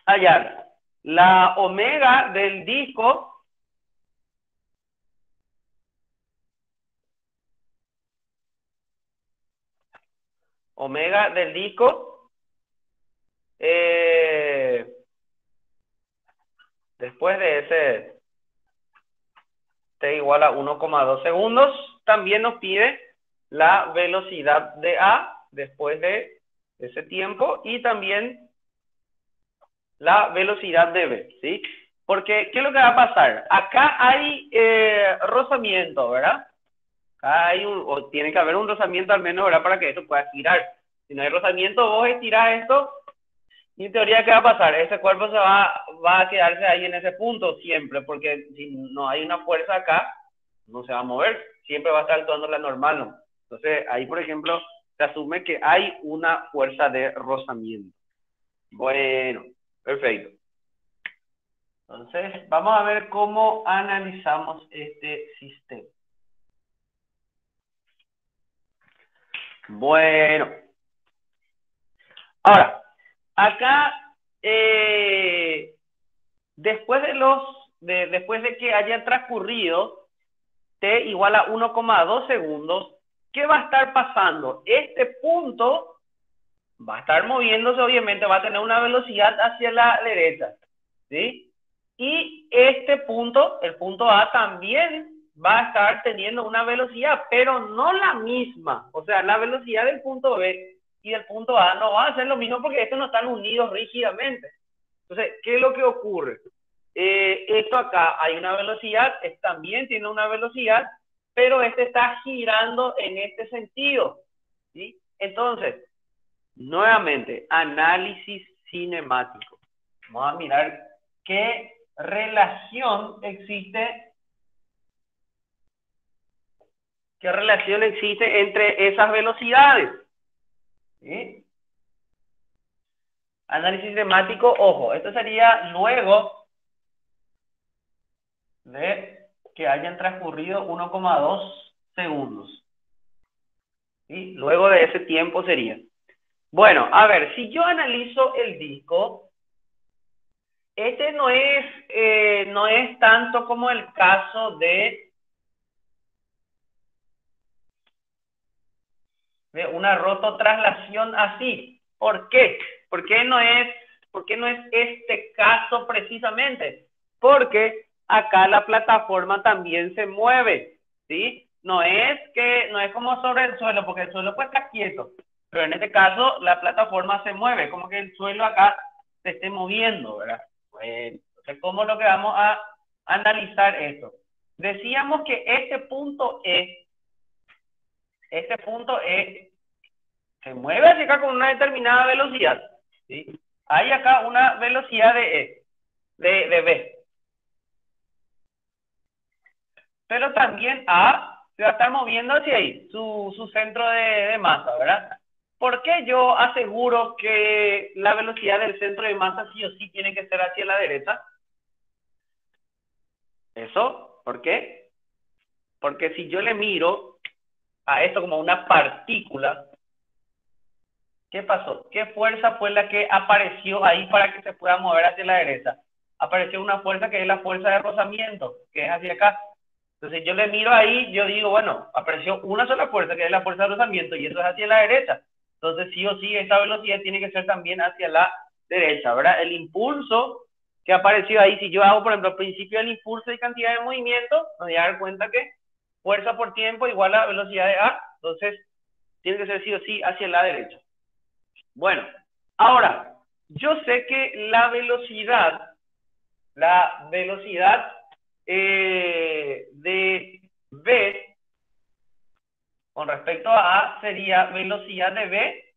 hallar la omega del disco después de ese t igual a 1,2 segundos. También nos pide la velocidad de A después de ese tiempo y también la velocidad de B, ¿sí? Porque, ¿qué es lo que va a pasar? Acá hay rozamiento, ¿verdad? Acá hay o tiene que haber un rozamiento al menos, ¿verdad? Para que esto pueda girar. Si no hay rozamiento, vos estirás esto y en teoría, ¿qué va a pasar? Ese cuerpo va a quedarse ahí en ese punto siempre, porque si no hay una fuerza acá, no se va a mover, siempre va a estar actuando la normal, ¿no? Entonces, ahí, por ejemplo, se asume que hay una fuerza de rozamiento. Bueno, perfecto. Entonces, vamos a ver cómo analizamos este sistema. Bueno. Ahora, acá, después de que haya transcurrido t igual a 1,2 segundos, ¿qué va a estar pasando? Este punto va a estar moviéndose, obviamente, va a tener una velocidad hacia la derecha, ¿sí? Y este punto, el punto A, también va a estar teniendo una velocidad, pero no la misma. O sea, la velocidad del punto B y del punto A no va a ser lo mismo porque estos no están unidos rígidamente. Entonces, ¿qué es lo que ocurre? Esto acá hay una velocidad, también tiene una velocidad, pero este está girando en este sentido, ¿sí? Entonces, nuevamente, análisis cinemático. Vamos a mirar qué relación existe entre esas velocidades. ¿Sí? Análisis cinemático, ojo, esto sería luego de que hayan transcurrido 1,2 segundos. ¿Sí? Luego de ese tiempo sería. Bueno, a ver, si yo analizo el disco, este no es tanto como el caso de una rototraslación así. ¿Por qué? ¿Por qué no es este caso precisamente? Porque acá la plataforma también se mueve, ¿sí? No es como sobre el suelo, porque el suelo pues está quieto, pero en este caso la plataforma se mueve, como que el suelo acá se esté moviendo, ¿verdad? Bueno, entonces, ¿cómo es lo que vamos a analizar esto? Decíamos que este punto E se mueve hacia acá con una determinada velocidad, ¿sí? Hay acá una velocidad de B. Pero también A se va a estar moviendo hacia ahí, su centro de masa, ¿verdad? ¿Por qué yo aseguro que la velocidad del centro de masa sí o sí tiene que ser hacia la derecha? ¿Eso? ¿Por qué? Porque si yo le miro a esto como una partícula, ¿qué pasó? ¿Qué fuerza fue la que apareció ahí para que se pueda mover hacia la derecha? Apareció una fuerza que es la fuerza de rozamiento, que es hacia acá. Entonces yo le miro ahí, yo digo, bueno, apareció una sola fuerza, que es la fuerza de rozamiento, y eso es hacia la derecha. Entonces sí o sí, esta velocidad tiene que ser también hacia la derecha, ¿verdad? El impulso que apareció ahí, si yo hago, por ejemplo, el principio del impulso y cantidad de movimiento, me voy a dar cuenta que fuerza por tiempo igual a velocidad de A, entonces tiene que ser sí o sí hacia la derecha. Bueno, ahora, yo sé que la velocidad de B con respecto a A sería velocidad de B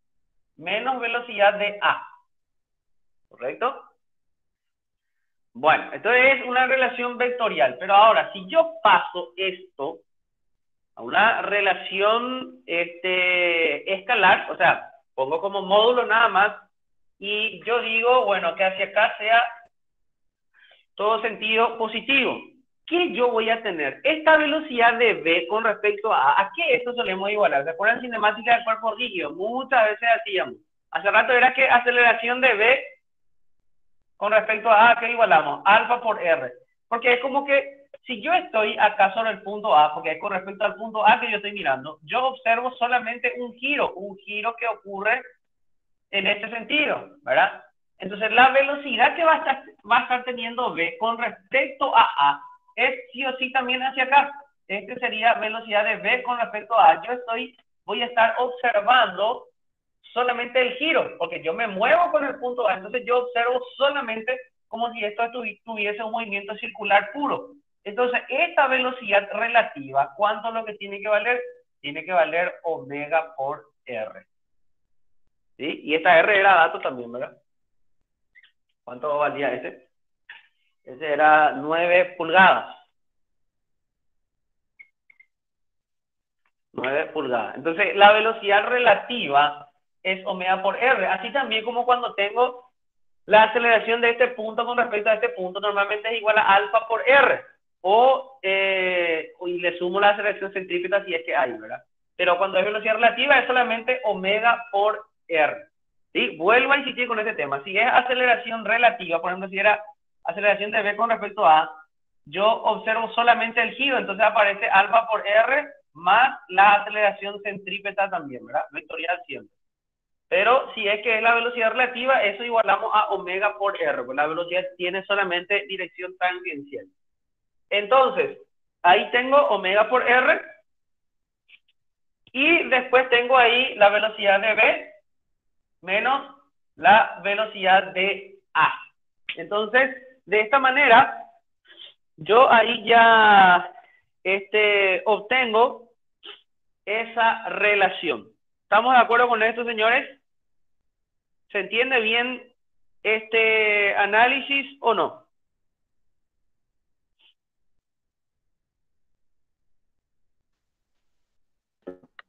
menos velocidad de A. ¿Correcto? Bueno, esto es una relación vectorial, pero ahora, si yo paso esto a una relación escalar, o sea, pongo como módulo nada más, y yo digo, bueno, que hacia acá sea todo sentido positivo. ¿Qué yo voy a tener? Esta velocidad de V con respecto ¿a qué esto solemos igualar? ¿Se acuerdan cinemática del cuerpo rígido? Muchas veces hacíamos. Hace rato era que aceleración de V con respecto a ¿qué igualamos? Alfa por R. Porque es como que si yo estoy acá sobre el punto A, porque es con respecto al punto A que yo estoy mirando, yo observo solamente un giro que ocurre en este sentido, ¿verdad? Entonces la velocidad que va a estar teniendo V con respecto a A es sí o sí también hacia acá. Este sería velocidad de V con respecto a A. Voy a estar observando solamente el giro, porque yo me muevo con el punto A, entonces yo observo solamente como si esto tuviese un movimiento circular puro. Entonces, esta velocidad relativa, ¿cuánto es lo que tiene que valer? Tiene que valer omega por R. ¿Sí? Y esta R era dato también, ¿verdad? ¿Cuánto valía ese? Ese era 9 pulgadas. 9 pulgadas. Entonces, la velocidad relativa es omega por R. Así también como cuando tengo la aceleración de este punto con respecto a este punto, normalmente es igual a alfa por R. Y le sumo la aceleración centrípeta si es que hay, ¿verdad? Pero cuando es velocidad relativa es solamente omega por R. ¿Sí? Vuelvo a insistir con este tema. Si es aceleración relativa, por ejemplo, si era aceleración de V con respecto a, yo observo solamente el giro, entonces aparece alfa por R más la aceleración centrípeta también, ¿verdad? Vectorial siempre. Pero si es que es la velocidad relativa, eso igualamos a omega por R, pues la velocidad tiene solamente dirección tangencial. Entonces, ahí tengo omega por R, y después tengo ahí la velocidad de V menos la velocidad de A. Entonces, de esta manera, yo ahí ya obtengo esa relación. ¿Estamos de acuerdo con esto, señores? ¿Se entiende bien este análisis o no?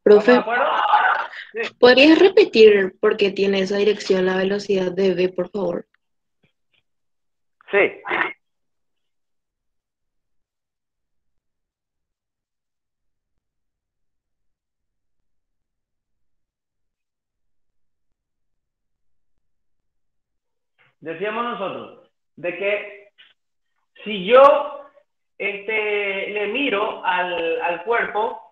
¿Estamos de Profe, acuerdo? Sí. ¿podrías repetir por qué tiene esa dirección la velocidad de V, por favor? Sí. Decíamos nosotros de que si yo le miro al cuerpo,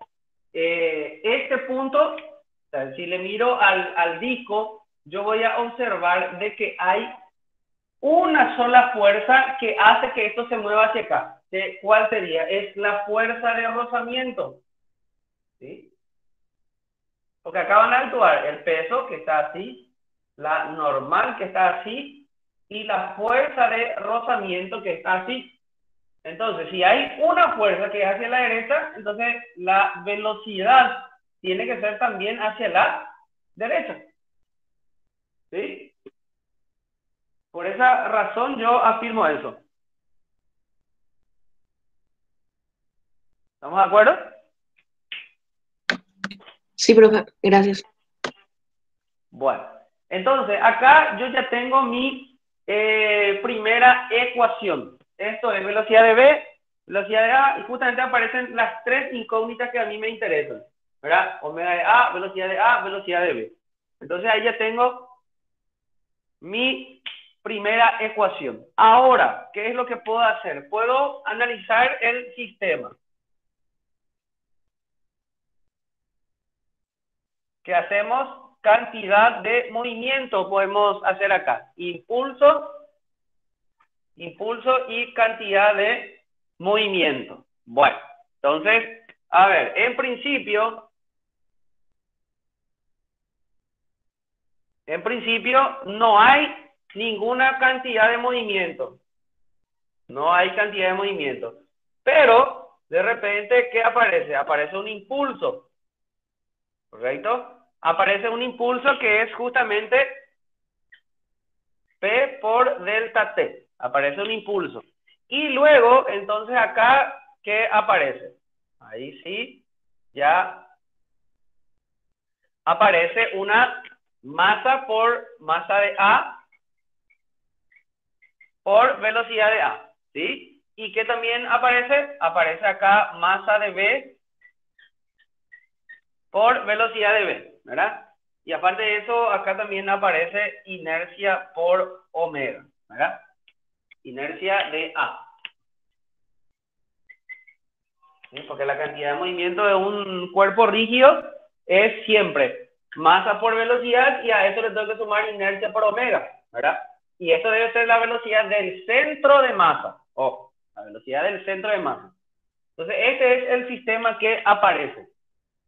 este punto, o sea, si le miro al disco, yo voy a observar de que hay una sola fuerza que hace que esto se mueva hacia acá. ¿Cuál sería? Es la fuerza de rozamiento. ¿Sí? Porque acá van a actuar el peso, que está así, la normal, que está así, y la fuerza de rozamiento, que está así. Entonces, si hay una fuerza que es hacia la derecha, entonces la velocidad tiene que ser también hacia la derecha. ¿Sí? Por esa razón yo afirmo eso. ¿Estamos de acuerdo? Sí, profe, gracias. Bueno, entonces acá yo ya tengo mi primera ecuación. Esto es velocidad de V, velocidad de A, y justamente aparecen las tres incógnitas que a mí me interesan, ¿verdad? Omega de A, velocidad de B. Entonces ahí ya tengo mi primera ecuación. Ahora, ¿qué es lo que puedo hacer? Puedo analizar el sistema. ¿Qué hacemos? Cantidad de movimiento podemos hacer acá. Impulso y cantidad de movimiento. Bueno, entonces, a ver, en principio no hay ninguna cantidad de movimiento. No hay cantidad de movimiento. Pero, de repente, ¿qué aparece? Aparece un impulso. ¿Correcto? Aparece un impulso que es justamente P por delta T. Aparece un impulso. Y luego, entonces acá, ¿qué aparece? Ahí sí, ya aparece una masa por masa de A por velocidad de A. ¿Sí? ¿Y qué también aparece? Aparece acá masa de B por velocidad de B, ¿verdad? Y aparte de eso, acá también aparece inercia por omega, ¿verdad? Inercia de A. ¿Sí? Porque la cantidad de movimiento de un cuerpo rígido es siempre masa por velocidad y a eso le tengo que sumar inercia por omega, ¿verdad? Y eso debe ser la velocidad del centro de masa. Ojo, la velocidad del centro de masa. Entonces, este es el sistema que aparece.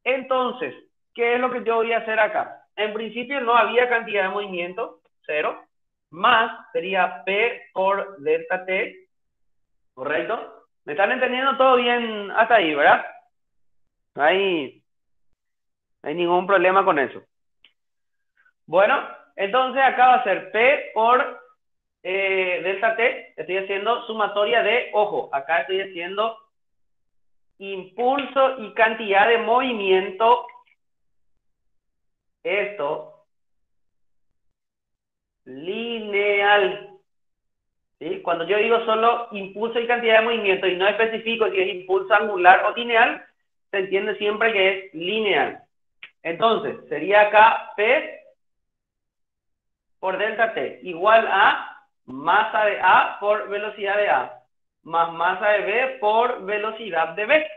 Entonces, ¿qué es lo que yo voy a hacer acá? En principio no había cantidad de movimiento, 0, más sería P por delta T, ¿correcto? ¿Me están entendiendo todo bien hasta ahí, verdad? No hay ningún problema con eso. Bueno, entonces acá va a ser P por delta T, estoy haciendo sumatoria de, ojo, acá estoy haciendo impulso y cantidad de movimiento. Esto lineal. ¿Sí? Cuando yo digo solo impulso y cantidad de movimiento y no especifico si es impulso angular o lineal, se entiende siempre que es lineal. Entonces, sería acá P por delta T igual a masa de A por velocidad de A más masa de B por velocidad de B.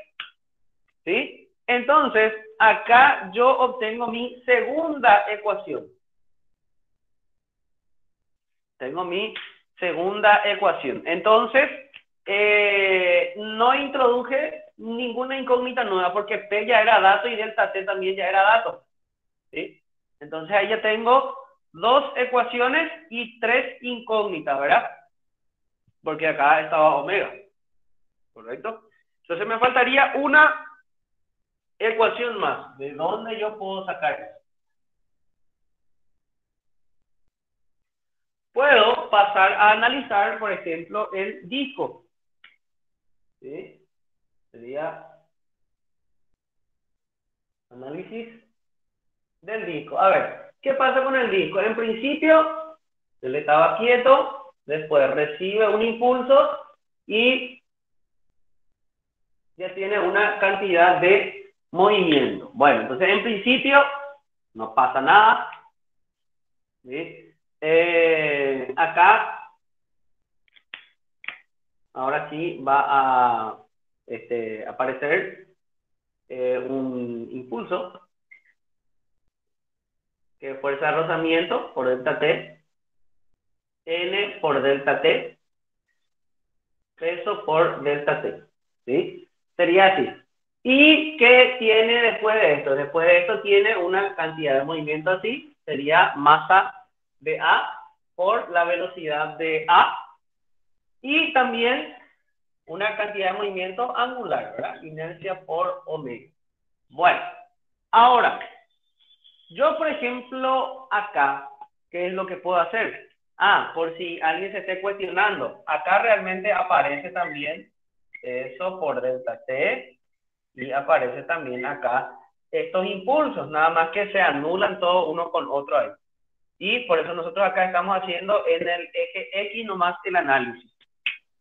¿Sí? Entonces, acá yo obtengo mi segunda ecuación. Tengo mi segunda ecuación. Entonces, no introduje ninguna incógnita nueva porque P ya era dato y delta T también ya era dato. ¿Sí? Entonces, ahí ya tengo 2 ecuaciones y 3 incógnitas, ¿verdad? Porque acá estaba omega. ¿Correcto? Entonces, me faltaría una ecuación más. ¿De dónde yo puedo sacar eso? Puedo pasar a analizar, por ejemplo, el disco. ¿Sí? Sería análisis del disco. A ver, ¿qué pasa con el disco? En principio, él estaba quieto, después recibe un impulso y ya tiene una cantidad de movimiento. Bueno, entonces en principio no pasa nada. ¿Sí? Acá, ahora sí va a aparecer un impulso, que es fuerza de rozamiento por delta T, N por delta T, peso por delta T. ¿Sí? Sería así. ¿Y qué tiene después de esto? Después de esto tiene una cantidad de movimiento así, sería masa de A por la velocidad de A, y también una cantidad de movimiento angular, ¿verdad? Inercia por omega. Bueno, ahora, yo por ejemplo acá, ¿qué es lo que puedo hacer? Por si alguien se esté cuestionando, acá realmente aparece también eso por delta T y aparece también acá estos impulsos, nada más que se anulan todos uno con otro ahí. Y por eso nosotros acá estamos haciendo en el eje X nomás el análisis.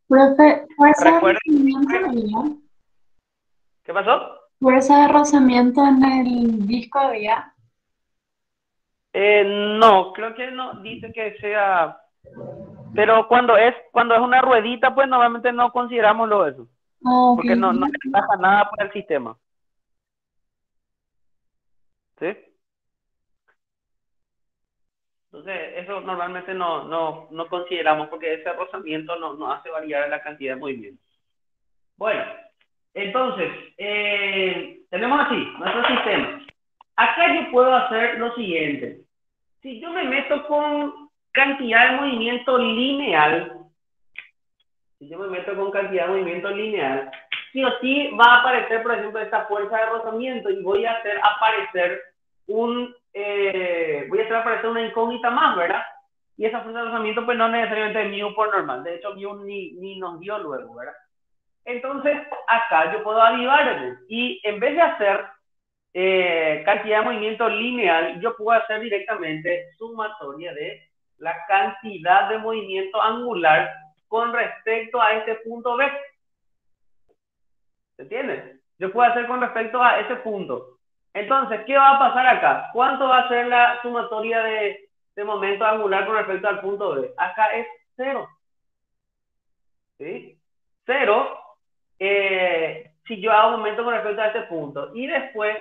Profe, fuerza de Recuerden, rozamiento había. ¿qué pasó? Fuerza de rozamiento en el disco había. No, creo que no dice que sea, pero cuando es una ruedita, pues normalmente no consideramos lo eso, Ok. porque no le pasa nada para el sistema. ¿Sí? Entonces, eso normalmente no consideramos porque ese rozamiento no hace variar la cantidad de movimiento. Bueno, entonces, tenemos así nuestro sistema. Acá yo puedo hacer lo siguiente. Si yo me meto con cantidad de movimiento lineal, sí o sí va a aparecer, por ejemplo, esta fuerza de rozamiento y voy a hacer aparecer una incógnita más, ¿verdad? Y esa fuerza de rozamiento pues no necesariamente es mu por normal, de hecho mu ni nos dio luego, ¿verdad? Entonces acá yo puedo avivarme y en vez de hacer cantidad de movimiento lineal, yo puedo hacer directamente sumatoria de la cantidad de movimiento angular con respecto a este punto B. ¿Se entiende? Yo puedo hacer con respecto a ese punto. Entonces, ¿qué va a pasar acá? ¿Cuánto va a ser la sumatoria de momento angular con respecto al punto B? Acá es 0. ¿Sí? 0 si yo hago un momento con respecto a este punto. Y después,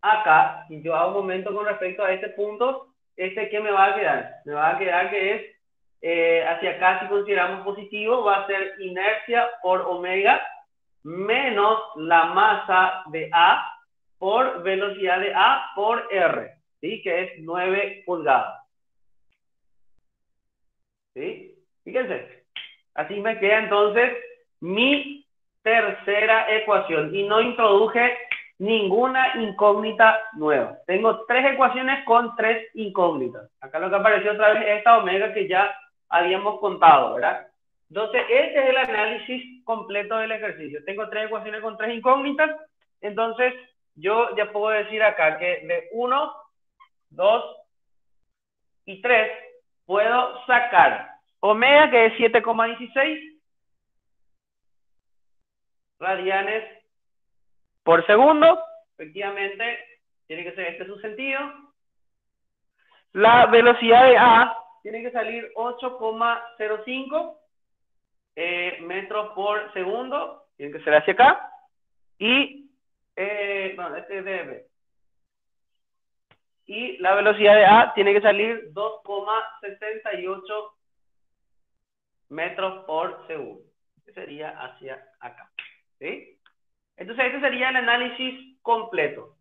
acá, si yo hago un momento con respecto a este punto, ¿qué me va a quedar? Me va a quedar que es, hacia acá, si consideramos positivo, va a ser inercia por omega menos la masa de A por velocidad de A por R, ¿sí? Que es 9 pulgadas. ¿Sí? Fíjense. Así me queda entonces mi tercera ecuación y no introduje ninguna incógnita nueva. Tengo 3 ecuaciones con 3 incógnitas. Acá lo que apareció otra vez es esta omega que ya habíamos contado, ¿verdad? Entonces, este es el análisis completo del ejercicio. Tengo 3 ecuaciones con 3 incógnitas. Entonces, yo ya puedo decir acá que de 1, 2 y 3 puedo sacar omega, que es 7,16 radianes por segundo. Efectivamente, tiene que ser este su sentido. La velocidad de A tiene que salir 8,05 metros por segundo. Tiene que ser hacia acá. Y, este es dB. Y la velocidad de A tiene que salir 2,68 metros por segundo. Que sería hacia acá. ¿Sí? Entonces, este sería el análisis completo.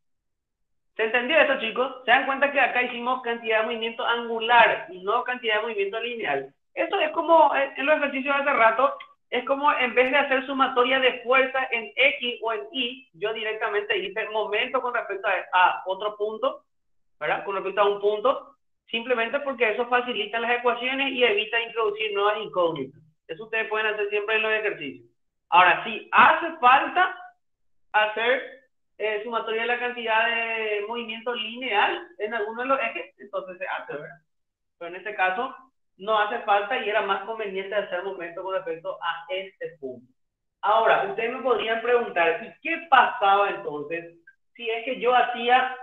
¿Se entendió esto, chicos? ¿Se dan cuenta que acá hicimos cantidad de movimiento angular y no cantidad de movimiento lineal? Esto es como en los ejercicios de hace rato, es como en vez de hacer sumatoria de fuerza en X o en Y, yo directamente hice momento con respecto a otro punto, ¿verdad? Con respecto a un punto, simplemente porque eso facilita las ecuaciones y evita introducir nuevas incógnitas. Eso ustedes pueden hacer siempre en los ejercicios. Ahora, si hace falta hacer sumatoria de la cantidad de movimiento lineal en alguno de los ejes, entonces se hace, ¿verdad? Pero en este caso no hace falta y era más conveniente hacer momento con respecto a este punto. Ahora, ustedes me podrían preguntar, ¿y qué pasaba entonces si es que yo hacía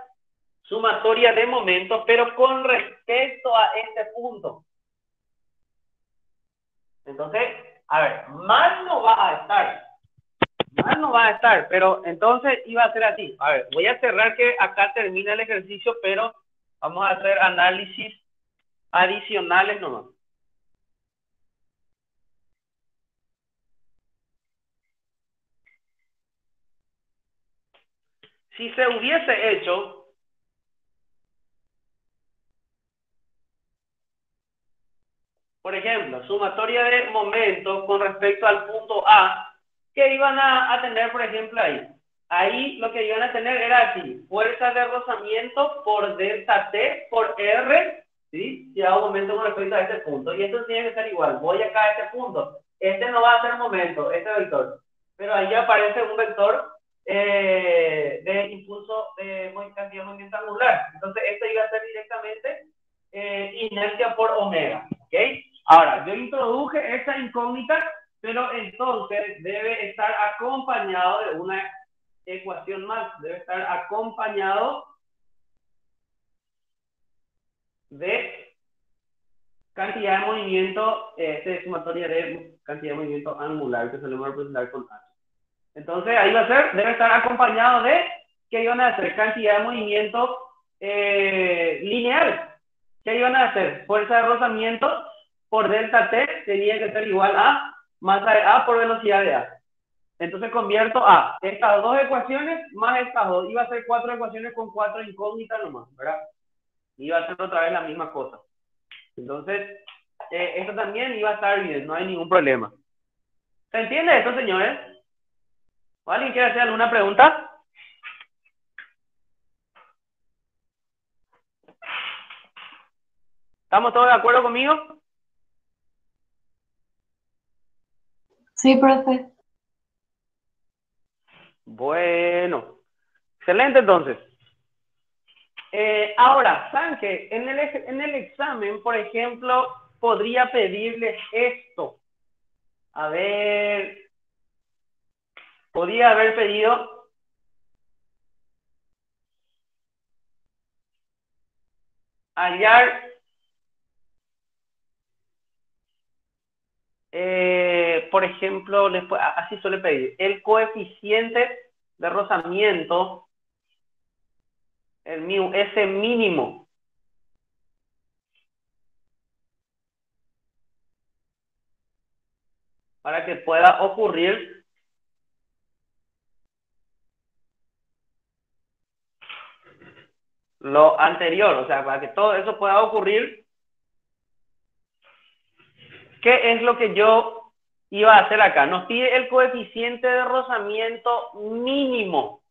sumatoria de momentos, pero con respecto a este punto? Entonces, a ver, mal no va a estar. Mal no va a estar, pero entonces iba a ser así. A ver, voy a cerrar que acá termina el ejercicio, pero vamos a hacer análisis adicionales nomás. Si se hubiese hecho por ejemplo, sumatoria de momentos con respecto al punto A, que iban a tener, por ejemplo, ahí. Ahí lo que iban a tener era así, fuerza de rozamiento por delta T por R, ¿sí? Si hago momento con respecto a este punto. Y esto tiene que ser igual. Voy acá a este punto. Este no va a ser momento, este vector. Pero ahí aparece un vector de impulso de cantidad de movimiento angular. Entonces, esto iba a ser directamente inercia por omega. ¿Ok? Ahora, yo introduje esa incógnita, pero entonces debe estar acompañado de una ecuación más. Debe estar acompañado de cantidad de movimiento, sumatoria de cantidad de movimiento angular, que solemos representar con H. Entonces, ahí va a ser, debe estar acompañado de, ¿qué iban a hacer? Cantidad de movimiento lineal. ¿qué iban a hacer? Fuerza de rozamiento por delta T tenía que ser igual a masa de A por velocidad de A. Entonces convierto a estas dos ecuaciones más estas dos. Iba a ser 4 ecuaciones con 4 incógnitas nomás, ¿verdad? Iba a ser otra vez la misma cosa. Entonces, esto también iba a estar bien, no hay ningún problema. ¿Se entiende esto, señores? ¿Alguien quiere hacer alguna pregunta? ¿Estamos todos de acuerdo conmigo? Sí, profe. Bueno, excelente entonces. Ahora, ¿saben qué? En el examen, por ejemplo, podría pedirles esto. A ver, podría haber pedido hallar, por ejemplo, así suele pedir, el coeficiente de rozamiento, el mu, ese mínimo. Para que pueda ocurrir lo anterior, o sea, para que todo eso pueda ocurrir, ¿qué es lo que yo iba a hacer acá? Nos pide el coeficiente de rozamiento mínimo.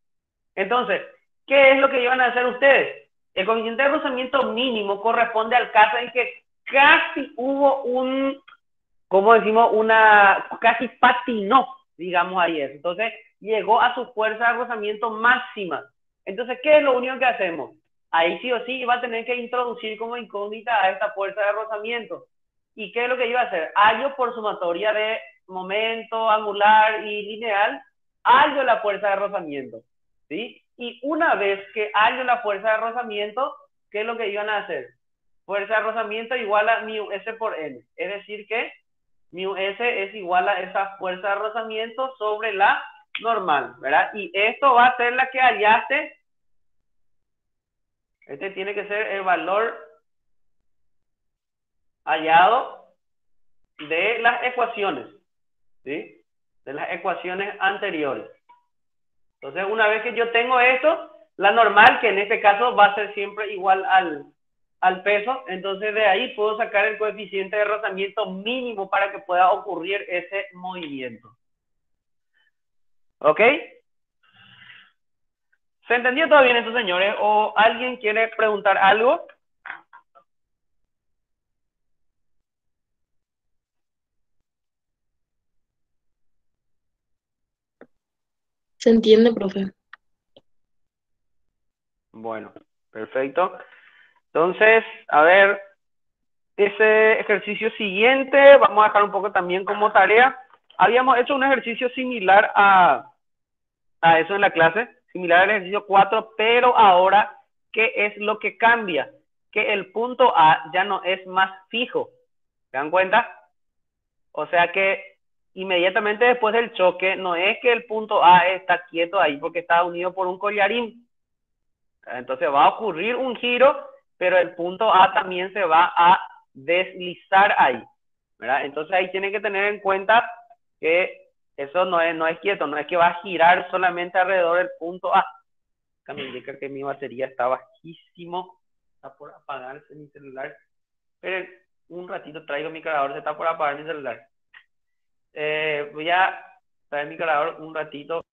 Entonces, ¿qué es lo que iban a hacer ustedes? El coeficiente de rozamiento mínimo corresponde al caso en que casi hubo un, ¿cómo decimos? Casi patinó, digamos ahí eso. Entonces, llegó a su fuerza de rozamiento máxima. Entonces, ¿qué es lo único que hacemos? Ahí sí o sí iba a tener que introducir como incógnita a esta fuerza de rozamiento. ¿Y qué es lo que iba a hacer? Hallo por sumatoria de momento, angular y lineal, hallo la fuerza de rozamiento, ¿sí? Y una vez que hallo la fuerza de rozamiento, ¿qué es lo que iban a hacer? Fuerza de rozamiento igual a mu s por n. Es decir que mu s es igual a esa fuerza de rozamiento sobre la normal, ¿verdad? Y esto va a ser la que hallaste. Este tiene que ser el valor hallado de las ecuaciones, ¿sí? De las ecuaciones anteriores. Entonces, una vez que yo tengo esto, la normal, que en este caso va a ser siempre igual al peso, entonces de ahí puedo sacar el coeficiente de rozamiento mínimo para que pueda ocurrir ese movimiento. ¿Ok? ¿Se entendió todo bien esto, señores? ¿O alguien quiere preguntar algo? ¿Se entiende, profe? Bueno, perfecto. Entonces, a ver, ese ejercicio siguiente, vamos a dejar un poco también como tarea. Habíamos hecho un ejercicio similar a eso en la clase, similar al ejercicio 4, pero ahora, ¿qué es lo que cambia? Que el punto A ya no es más fijo. ¿Se dan cuenta? O sea que inmediatamente después del choque, no es que el punto A está quieto ahí porque está unido por un collarín. Entonces va a ocurrir un giro, pero el punto A también se va a deslizar ahí, ¿verdad? Entonces ahí tienen que tener en cuenta que eso no es quieto, no es que va a girar solamente alrededor del punto A. Acá me indica que mi batería está bajísimo, está por apagarse mi celular. Pero un ratito traigo mi cargador, se está por apagar mi celular. Voy a traer mi cargador un ratito.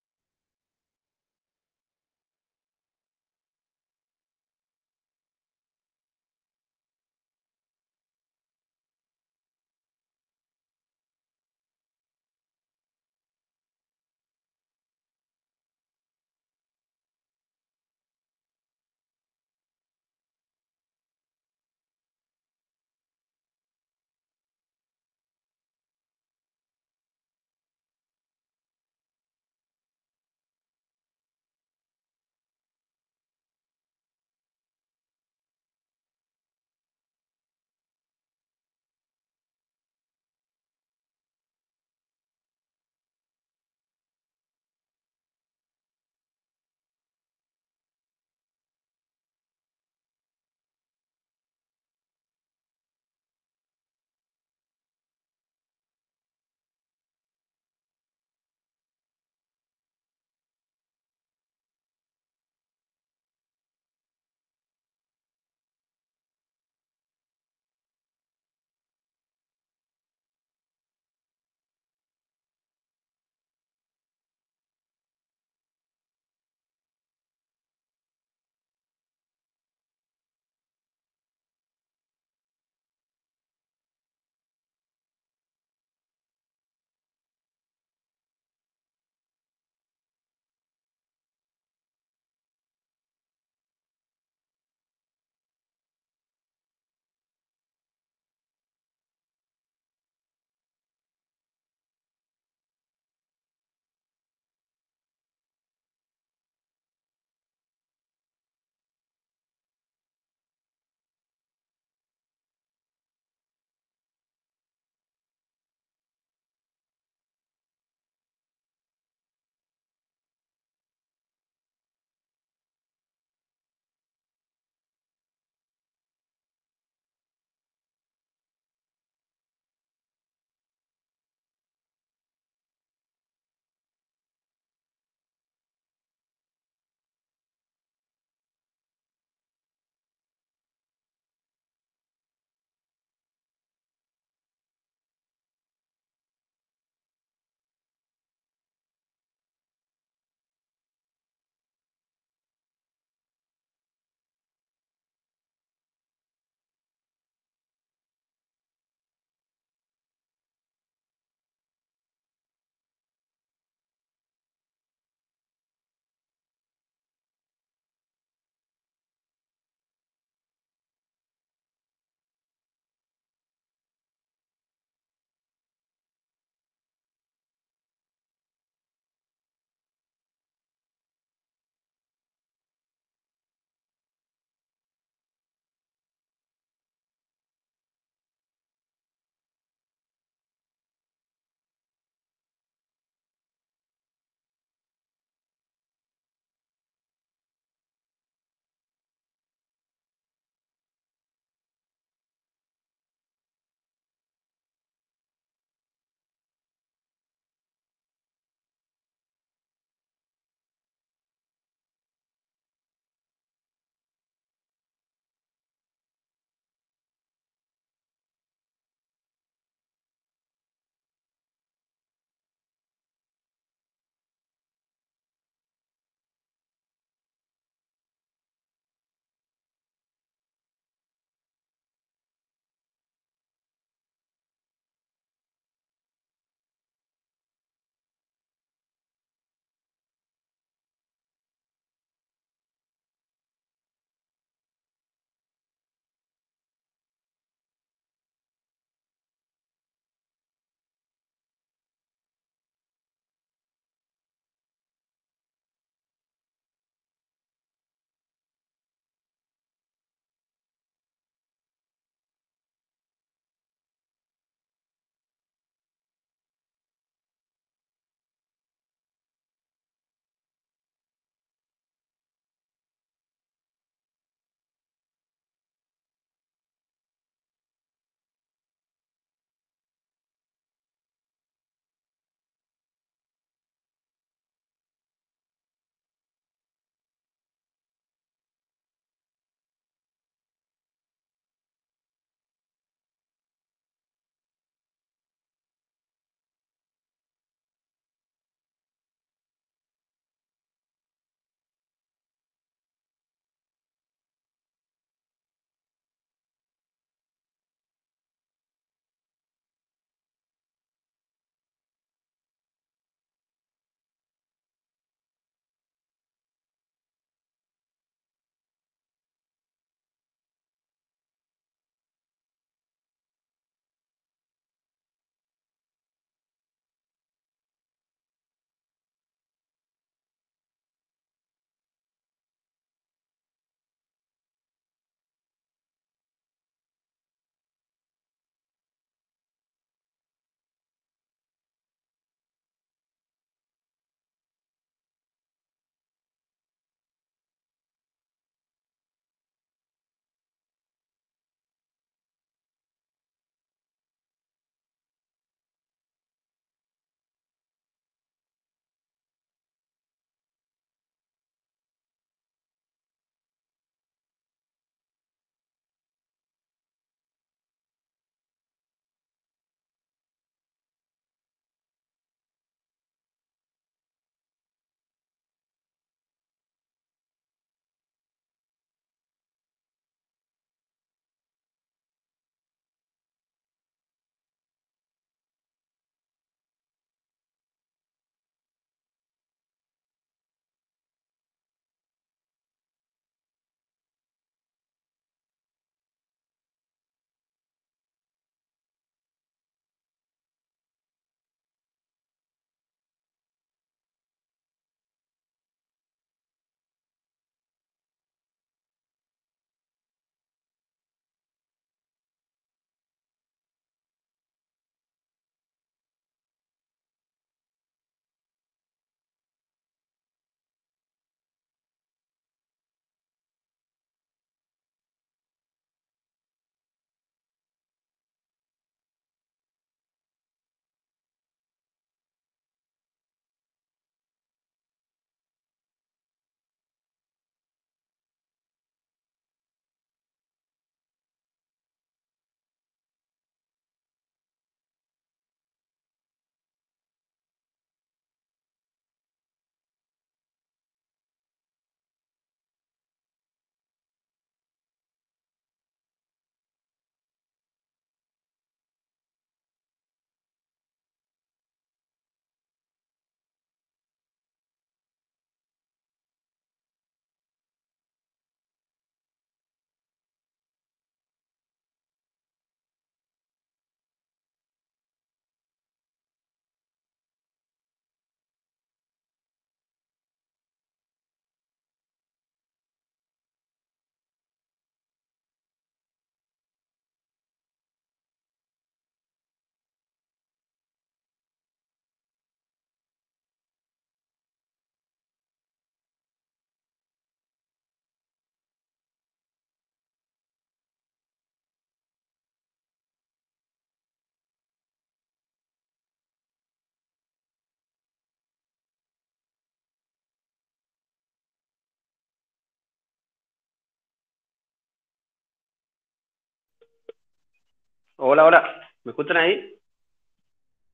Hola, hola. ¿Me escuchan ahí?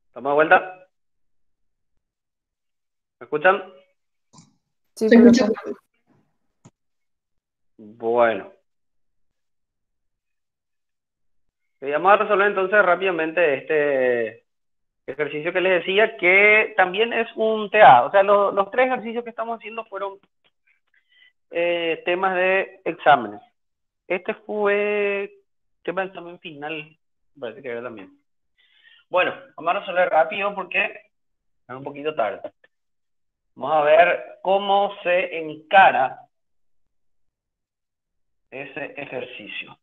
¿Estamos de vuelta? ¿Me escuchan? Sí, Se escucha. profe. Bueno. Vamos a resolver entonces rápidamente este ejercicio que les decía, que también es un TA. O sea, los tres ejercicios que estamos haciendo fueron temas de exámenes. Este fue tema de examen final, parece que era también. Bueno, vamos a resolver rápido porque es un poquito tarde. Vamos a ver cómo se encara ese ejercicio.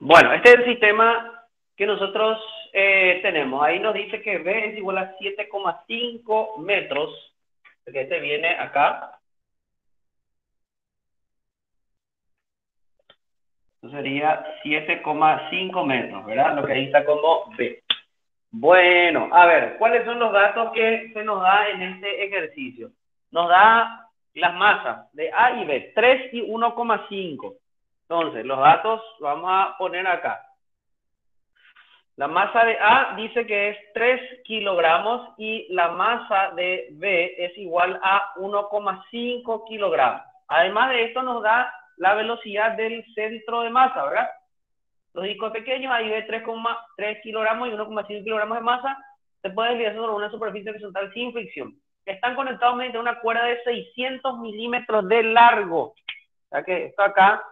Bueno, este es el sistema que nosotros tenemos. Ahí nos dice que B es igual a 7,5 metros, que este viene acá. Eso sería 7,5 metros, ¿verdad? Lo que ahí está como B. Bueno, a ver, ¿cuáles son los datos que se nos da en este ejercicio? Nos da las masas de A y B, 3 y 1,5. Entonces, los datos los vamos a poner acá. La masa de A dice que es 3 kilogramos y la masa de B es igual a 1,5 kilogramos. Además de esto nos da la velocidad del centro de masa, ¿verdad? Los discos pequeños, ahí ve 3,3 kilogramos y 1,5 kilogramos de masa, se puede deslizar sobre una superficie horizontal sin fricción. Están conectados mediante una cuerda de 600 milímetros de largo. O sea que esto acá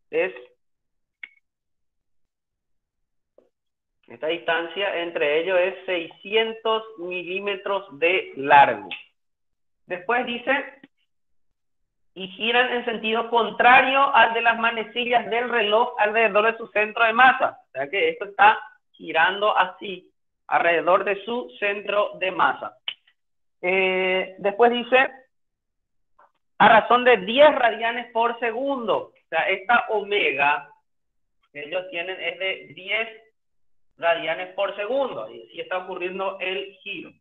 es esta distancia entre ellos es 600 milímetros de largo. Después dice, y giran en sentido contrario al de las manecillas del reloj alrededor de su centro de masa. O sea que esto está girando así, alrededor de su centro de masa. Después dice, a razón de 10 radianes por segundo. O sea, esta omega que ellos tienen es de 10 radianes por segundo. Y así está ocurriendo el giro.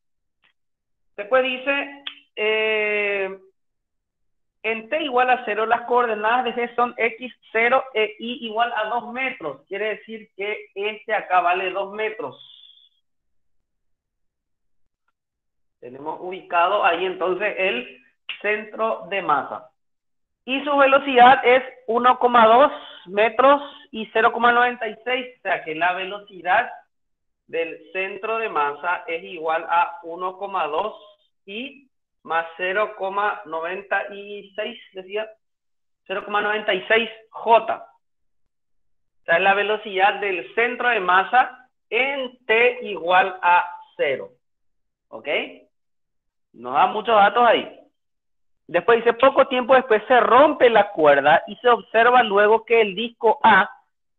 Después dice, en t igual a 0, las coordenadas de g son x0 e y igual a 2 metros. Quiere decir que este acá vale 2 metros. Tenemos ubicado ahí entonces el centro de masa. Y su velocidad es 1,2 metros y 0,96. O sea que la velocidad del centro de masa es igual a 1,2 y más 0,96, decía, 0,96 J. O sea, la velocidad del centro de masa en t igual a 0. ¿Ok? Nos da muchos datos ahí. Después dice, poco tiempo después se rompe la cuerda y se observa luego que el disco A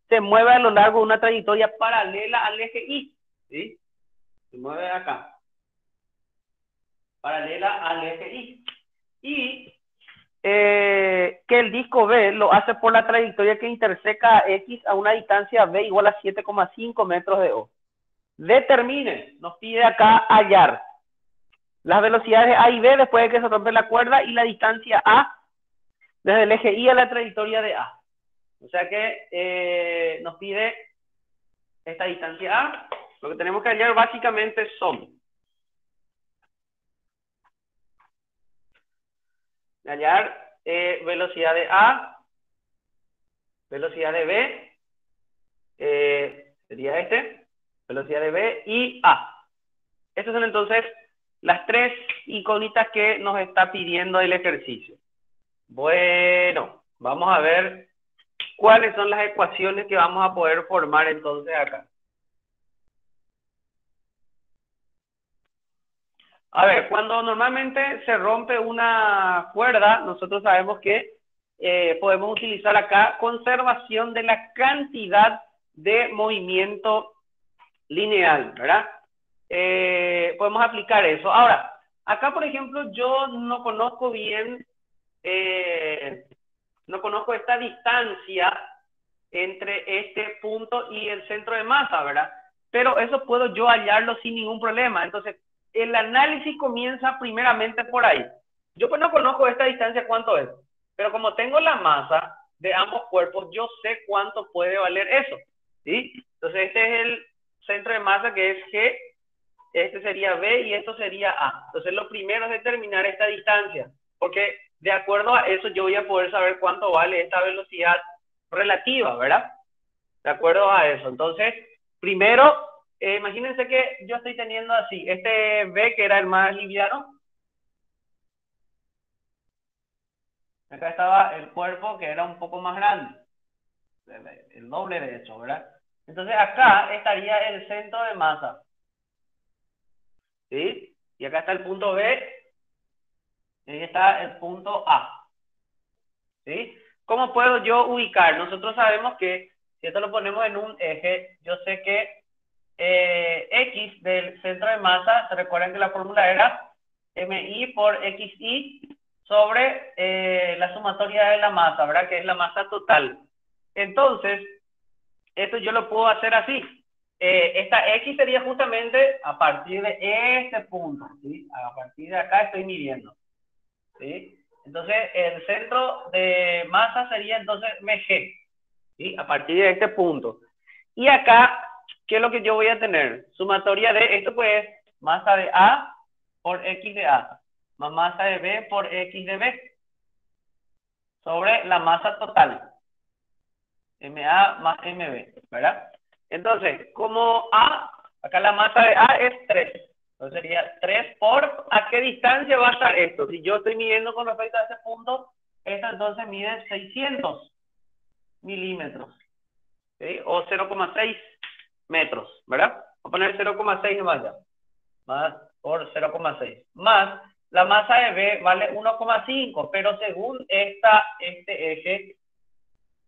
se mueve a lo largo de una trayectoria paralela al eje Y. ¿Sí? Se mueve acá. Paralela al eje Y. Y que el disco B lo hace por la trayectoria que interseca a X a una distancia B igual a 7,5 metros de O. Determine, nos pide acá hallar las velocidades A y B después de que se rompe la cuerda y la distancia A desde el eje Y a la trayectoria de A. O sea que nos pide esta distancia A. Lo que tenemos que hallar básicamente son hallar velocidad de A, velocidad de B, sería velocidad de B y A. Estas son entonces las tres incógnitas que nos está pidiendo el ejercicio. Bueno, vamos a ver cuáles son las ecuaciones que vamos a poder formar entonces acá. A ver, cuando normalmente se rompe una cuerda, nosotros sabemos que podemos utilizar acá conservación de la cantidad de movimiento lineal, ¿verdad? Podemos aplicar eso. Ahora, acá por ejemplo yo no conozco bien, no conozco esta distancia entre este punto y el centro de masa, ¿verdad? Pero eso puedo yo hallarlo sin ningún problema. Entonces, el análisis comienza primeramente por ahí. Yo pues no conozco esta distancia cuánto es, pero como tengo la masa de ambos cuerpos, yo sé cuánto puede valer eso, ¿sí? Entonces este es el centro de masa que es G, este sería B y esto sería A. Entonces lo primero es determinar esta distancia, porque de acuerdo a eso yo voy a poder saber cuánto vale esta velocidad relativa, ¿verdad? De acuerdo a eso. Entonces, primero, imagínense que yo estoy teniendo así, este B que era el más liviano. Acá estaba el cuerpo que era un poco más grande. El doble de hecho, ¿verdad? Entonces acá estaría el centro de masa. ¿Sí? Y acá está el punto B. Y ahí está el punto A. ¿Sí? ¿Cómo puedo yo ubicar? Nosotros sabemos que si esto lo ponemos en un eje, yo sé que X del centro de masa, se recuerdan que la fórmula era MI por XI sobre la sumatoria de la masa, ¿verdad? Que es la masa total. Entonces, esto yo lo puedo hacer así. Esta X sería justamente a partir de este punto, ¿sí? A partir de acá estoy midiendo, ¿sí? Entonces, el centro de masa sería entonces MG, ¿sí? A partir de este punto. Y acá, ¿qué es lo que yo voy a tener? Sumatoria de, esto pues, masa de A por X de A, más masa de B por X de B, sobre la masa total, MA más MB, ¿verdad? Entonces, como A, acá la masa de A es 3. Entonces sería 3 por, ¿a qué distancia va a estar esto? Si yo estoy midiendo con respecto a ese punto, esto entonces mide 600 milímetros, ¿sí? O 0,6 metros, ¿verdad? Voy a poner 0,6 nomás ya. Más por 0,6. Más, la masa de B vale 1,5, pero según este eje,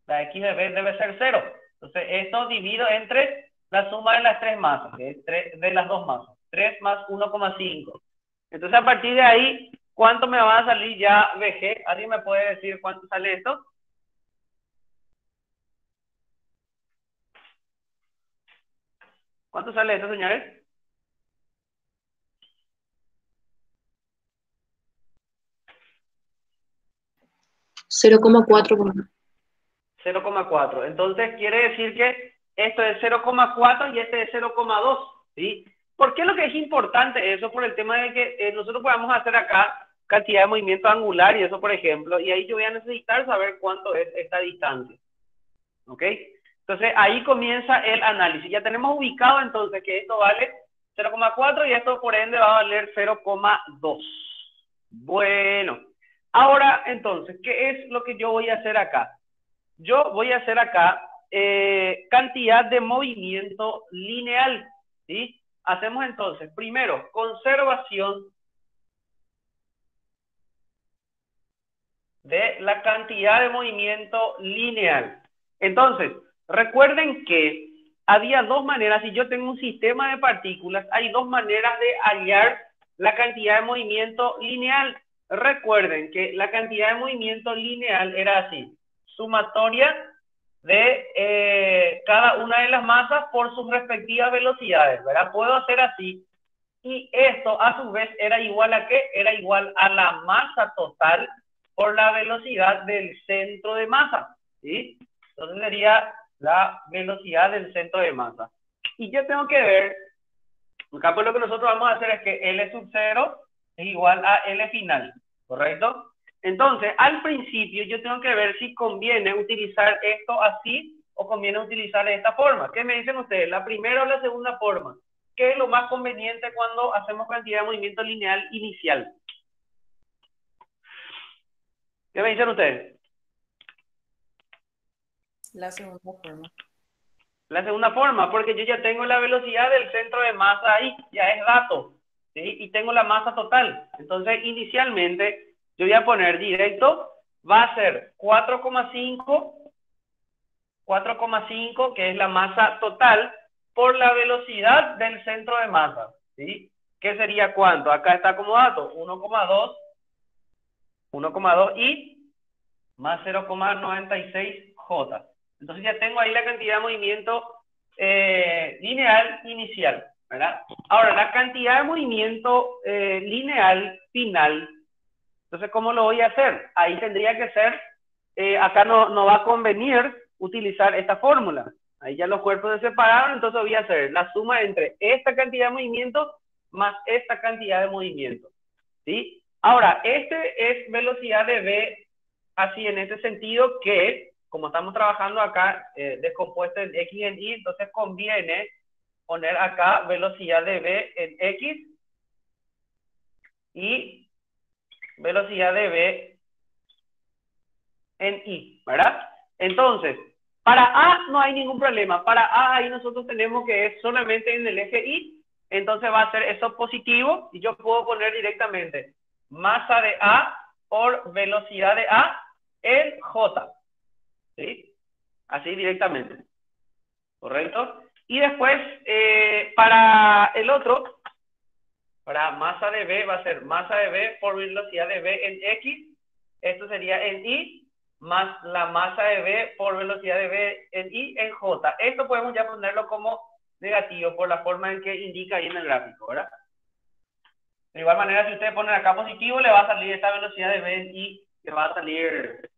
la X de B debe ser 0. Entonces, esto divido entre la suma de las tres masas, que es 3 de las dos masas. 3 más 1,5. Entonces, a partir de ahí, ¿cuánto me va a salir ya VG? ¿Alguien me puede decir cuánto sale esto? ¿Cuánto sale esto, señores? 0,4 por ejemplo. 0,4. Entonces, quiere decir que esto es 0,4 y este es 0,2, ¿sí? ¿Por qué lo que es importante eso? Por el tema de que nosotros podamos hacer acá cantidad de movimiento angular y eso, por ejemplo, y ahí yo voy a necesitar saber cuánto es esta distancia, ¿ok? Entonces, ahí comienza el análisis. Ya tenemos ubicado entonces que esto vale 0,4 y esto por ende va a valer 0,2. Bueno, ahora entonces, ¿qué es lo que yo voy a hacer acá? Yo voy a hacer acá cantidad de movimiento lineal, ¿sí? Hacemos entonces, primero, conservación de la cantidad de movimiento lineal. Entonces, recuerden que había dos maneras, si yo tengo un sistema de partículas, hay dos maneras de hallar la cantidad de movimiento lineal. Recuerden que la cantidad de movimiento lineal era así, sumatoria de cada una de las masas por sus respectivas velocidades, ¿verdad? Puedo hacer así, y esto a su vez era igual a ¿qué? Era igual a la masa total por la velocidad del centro de masa, ¿sí? Entonces sería la velocidad del centro de masa. Y yo tengo que ver, acá pues lo que nosotros vamos a hacer es que L sub 0 es igual a L final, ¿correcto? Entonces, al principio yo tengo que ver si conviene utilizar esto así o conviene utilizar de esta forma. ¿Qué me dicen ustedes? ¿La primera o la segunda forma? ¿Qué es lo más conveniente cuando hacemos cantidad de movimiento lineal inicial? ¿Qué me dicen ustedes? La segunda forma. La segunda forma, porque yo ya tengo la velocidad del centro de masa ahí, ya es dato, ¿sí? Y tengo la masa total. Entonces, inicialmente, yo voy a poner directo, va a ser 4,5, que es la masa total, por la velocidad del centro de masa, ¿sí? ¿Qué sería cuánto? Acá está como dato, 1,2 y más 0,96 J. Entonces ya tengo ahí la cantidad de movimiento lineal inicial, ¿verdad? Ahora, la cantidad de movimiento lineal final, entonces, ¿cómo lo voy a hacer? Ahí tendría que ser, acá no va a convenir utilizar esta fórmula. Ahí ya los cuerpos se separaron, entonces voy a hacer la suma entre esta cantidad de movimiento más esta cantidad de movimiento, ¿sí? Ahora, este es velocidad de V, así en este sentido que, como estamos trabajando acá descompuesto en X y en Y, entonces conviene poner acá velocidad de V en X y velocidad de V en Y, ¿verdad? Entonces, para A no hay ningún problema. Para A ahí nosotros tenemos que es solamente en el eje Y, entonces va a ser eso positivo y yo puedo poner directamente masa de A por velocidad de A en J, ¿sí? Así directamente, ¿correcto? Y después, para el otro, para masa de V va a ser masa de V por velocidad de V en X, esto sería en Y, más la masa de V por velocidad de V en Y en J. Esto podemos ya ponerlo como negativo por la forma en que indica ahí en el gráfico, ¿verdad? De igual manera, si ustedes ponen acá positivo, le va a salir esta velocidad de V en Y, que va a salir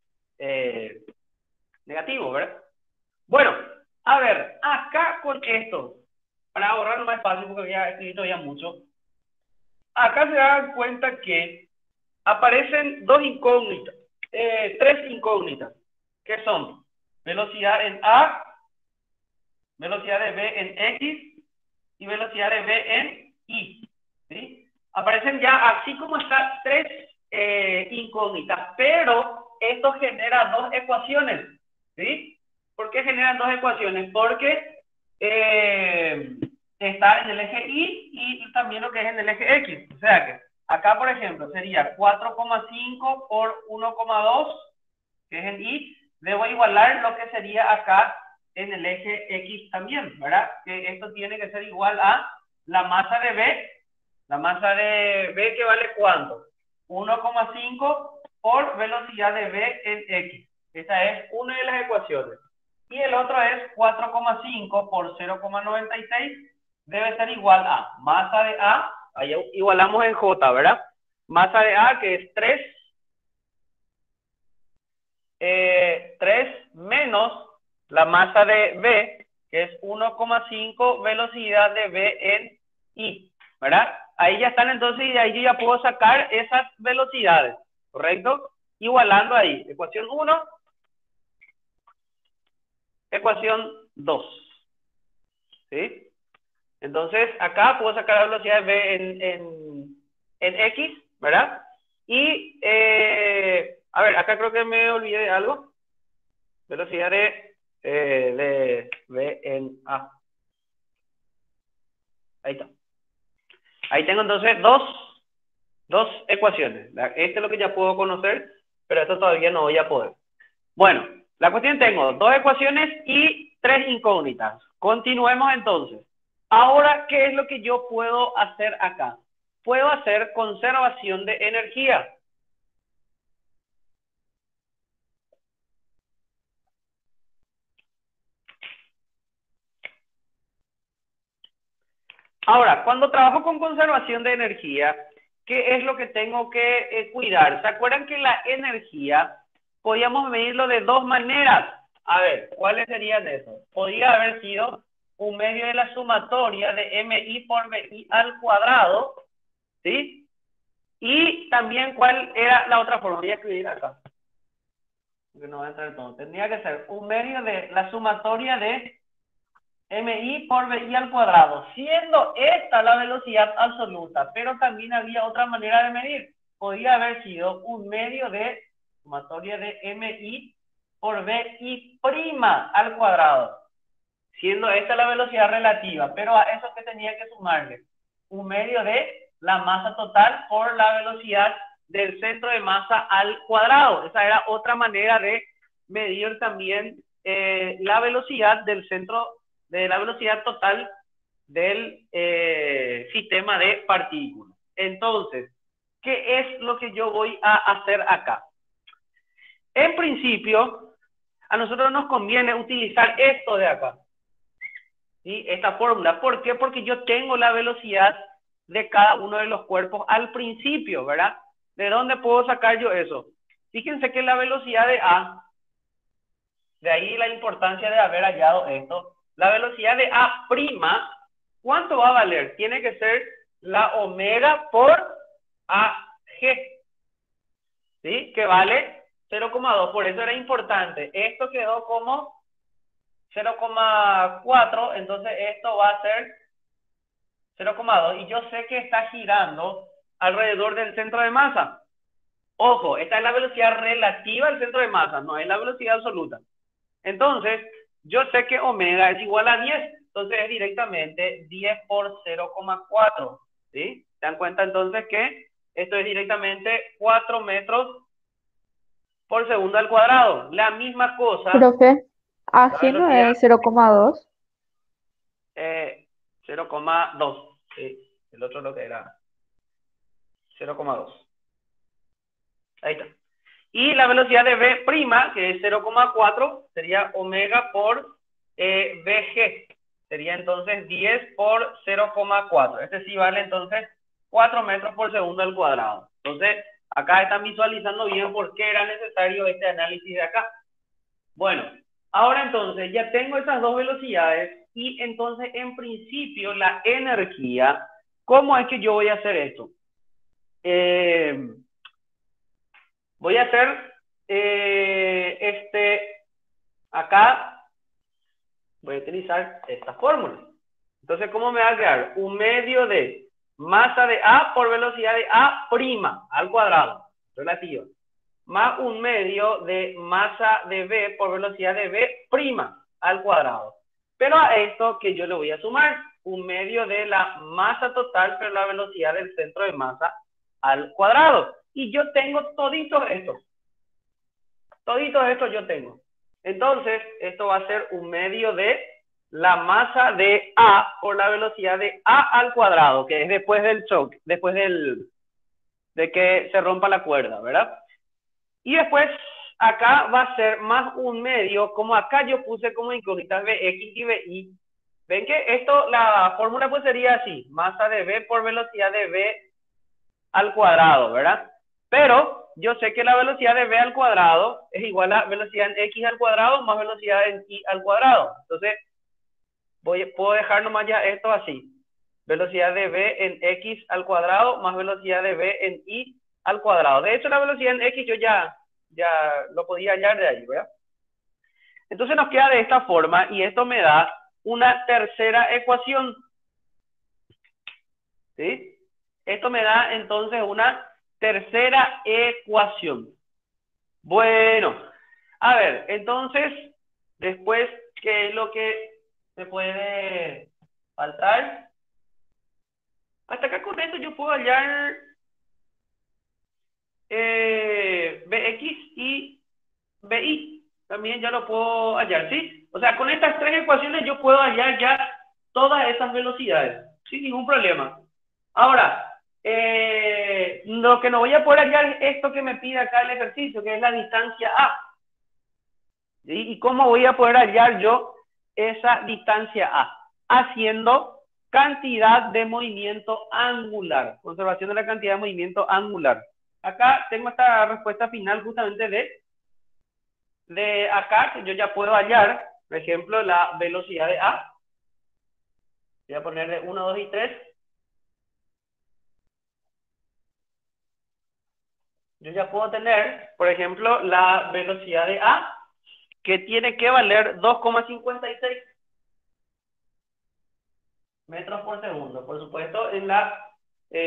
negativo, ¿verdad? Bueno, a ver, acá con esto, para ahorrar más espacio, porque ya he escrito ya mucho, acá se dan cuenta que aparecen dos incógnitas, tres incógnitas, que son velocidad en A, velocidad de V en X y velocidad de V en Y, ¿sí? Aparecen ya así como están tres incógnitas, pero esto genera dos ecuaciones, ¿sí? ¿Por qué generan dos ecuaciones? Porque está en el eje Y y también lo que es en el eje X. O sea que acá, por ejemplo, sería 4,5 por 1,2, que es en Y. Debo igualar lo que sería acá en el eje X también, ¿verdad? Que esto tiene que ser igual a la masa de V, La masa de B que vale ¿cuánto? 1,5 por velocidad de B en X. Esa es una de las ecuaciones. Y el otro es 4,5 por 0,96 debe ser igual a masa de A, ahí igualamos en J, ¿verdad? Masa de A que es 3 menos la masa de B, que es 1,5 velocidad de B en I, ¿verdad? Ahí ya están entonces y de ahí yo ya puedo sacar esas velocidades, ¿correcto? Igualando ahí, ecuación 1, ecuación 2, ¿sí? Entonces acá puedo sacar la velocidad de B en X, ¿verdad? Y, a ver, acá creo que me olvidé de algo. Velocidad de B en A. Ahí está. Ahí tengo entonces dos ecuaciones. Este es lo que ya puedo conocer, pero esto todavía no voy a poder. Bueno, la cuestión tengo 2 ecuaciones y 3 incógnitas. Continuemos entonces. Ahora, ¿qué es lo que yo puedo hacer acá? Puedo hacer conservación de energía. Ahora, cuando trabajo con conservación de energía, ¿qué es lo que tengo que cuidar? ¿Se acuerdan que la energía podíamos medirlo de 2 maneras? A ver, ¿cuáles serían esos? Podría haber sido un medio de la sumatoria de MI por BI al cuadrado, ¿sí? Y también, ¿cuál era la otra forma? Voy a escribir acá, porque no va a entrar todo. Tendría que ser un medio de la sumatoria de MI por BI al cuadrado, siendo esta la velocidad absoluta, pero también había otra manera de medir. Podría haber sido un medio de sumatoria de MI por BI' al cuadrado, siendo esta la velocidad relativa, pero a eso que tenía que sumarle un medio de la masa total por la velocidad del centro de masa al cuadrado. Esa era otra manera de medir también la velocidad del centro, de la velocidad total del sistema de partículas. Entonces, ¿qué es lo que yo voy a hacer acá? En principio, a nosotros nos conviene utilizar esto de acá, ¿sí? Esta fórmula. ¿Por qué? Porque yo tengo la velocidad de cada uno de los cuerpos al principio, ¿verdad? ¿De dónde puedo sacar yo eso? Fíjense que la velocidad de A, de ahí la importancia de haber hallado esto, la velocidad de A', ¿cuánto va a valer? Tiene que ser la omega por AG, ¿sí? Que vale 0,2, por eso era importante. Esto quedó como 0,4, entonces esto va a ser 0,2, y yo sé que está girando alrededor del centro de masa. Ojo, esta es la velocidad relativa al centro de masa, no es la velocidad absoluta. Entonces, yo sé que omega es igual a 10, entonces es directamente 10 por 0,4, ¿sí? ¿Se dan cuenta entonces que esto es directamente 4 metros por segundo al cuadrado? La misma cosa. Profe, La AG no velocidad, es 0,2. 0,2, sí, el otro lo que era 0,2. Ahí está. Y la velocidad de B', que es 0,4, sería omega por BG. Sería entonces 10 por 0,4. Este sí vale entonces 4 metros por segundo al cuadrado. Entonces, acá están visualizando bien por qué era necesario este análisis de acá. Bueno, ahora entonces ya tengo esas dos velocidades y entonces en principio la energía, ¿cómo es que yo voy a hacer esto? Voy a hacer acá voy a utilizar esta fórmula. Entonces, ¿cómo me va a quedar? Un medio de masa de A por velocidad de A' al cuadrado, relativo, más un medio de masa de B por velocidad de B' al cuadrado. Pero a esto que yo le voy a sumar un medio de la masa total por la velocidad del centro de masa al cuadrado. Y yo tengo toditos estos. Toditos estos yo tengo. Entonces, esto va a ser un medio de la masa de A por la velocidad de A al cuadrado, que es después del choque, después de que se rompa la cuerda, ¿verdad? Y después acá va a ser más un medio, como acá yo puse como incógnitas Bx y Bi. Ven que esto, la fórmula pues sería así, masa de B por velocidad de B al cuadrado, ¿verdad? Pero yo sé que la velocidad de B al cuadrado es igual a velocidad en X al cuadrado más velocidad en Y al cuadrado. Entonces, puedo dejar nomás ya esto así. Velocidad de B en X al cuadrado más velocidad de B en Y al cuadrado. De hecho, la velocidad en X yo ya lo podía hallar de ahí, ¿verdad? Entonces nos queda de esta forma y esto me da una tercera ecuación. ¿Sí? Esto me da entonces una tercera ecuación. Bueno, a ver, entonces, después, ¿qué es lo que se puede faltar? Hasta acá con esto yo puedo hallar Bx y Bi. También ya lo puedo hallar, ¿sí? O sea, con estas tres ecuaciones yo puedo hallar ya todas esas velocidades, sin ningún problema. Ahora, lo que no voy a poder hallar es esto que me pide acá el ejercicio, que es la distancia A. ¿Sí? ¿Y cómo voy a poder hallar yo esa distancia A? Haciendo cantidad de movimiento angular, conservación de la cantidad de movimiento angular. Acá tengo esta respuesta final justamente de acá, que yo ya puedo hallar, por ejemplo, la velocidad de A. Voy a ponerle 1, 2 y 3. Yo ya puedo tener, por ejemplo, la velocidad de A, que tiene que valer 2,56 metros por segundo, por supuesto, en la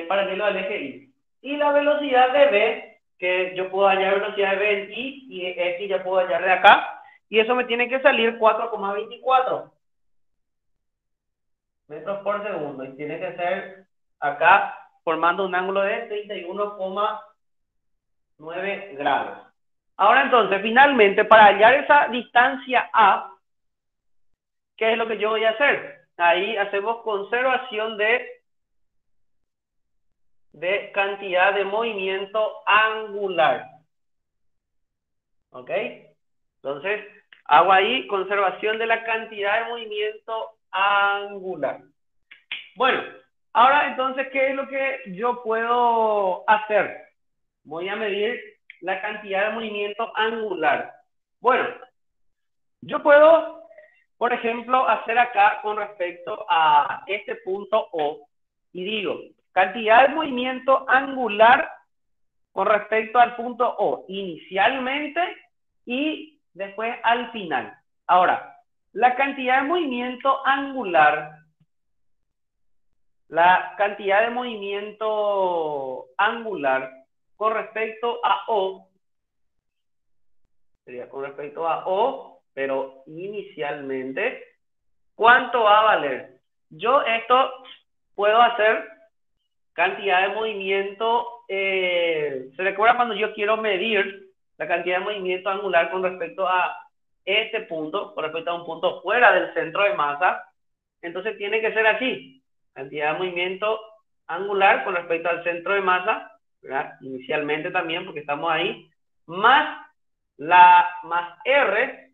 paralelo al eje Y. Y la velocidad de B, que yo puedo hallar velocidad de B en Y, y X ya puedo hallar de acá, y eso me tiene que salir 4,24 metros por segundo, y tiene que ser acá formando un ángulo de 31,9 grados. Ahora entonces, finalmente, para hallar esa distancia A, ¿qué es lo que yo voy a hacer? Ahí hacemos conservación de cantidad de movimiento angular. ¿Ok? Entonces, hago ahí conservación de la cantidad de movimiento angular. Bueno, ahora entonces, ¿qué es lo que yo puedo hacer? Voy a medir la cantidad de movimiento angular. Bueno, yo puedo, por ejemplo, hacer acá con respecto a este punto O, y digo, cantidad de movimiento angular con respecto al punto O, inicialmente y después al final. Ahora, la cantidad de movimiento angular, con respecto a O, sería con respecto a O, pero inicialmente, ¿cuánto va a valer? Yo esto puedo hacer cantidad de movimiento, ¿se recuerda cuando yo quiero medir la cantidad de movimiento angular con respecto a este punto, con respecto a un punto fuera del centro de masa? Entonces tiene que ser así, cantidad de movimiento angular con respecto al centro de masa, ¿verdad? Inicialmente también, porque estamos ahí, más R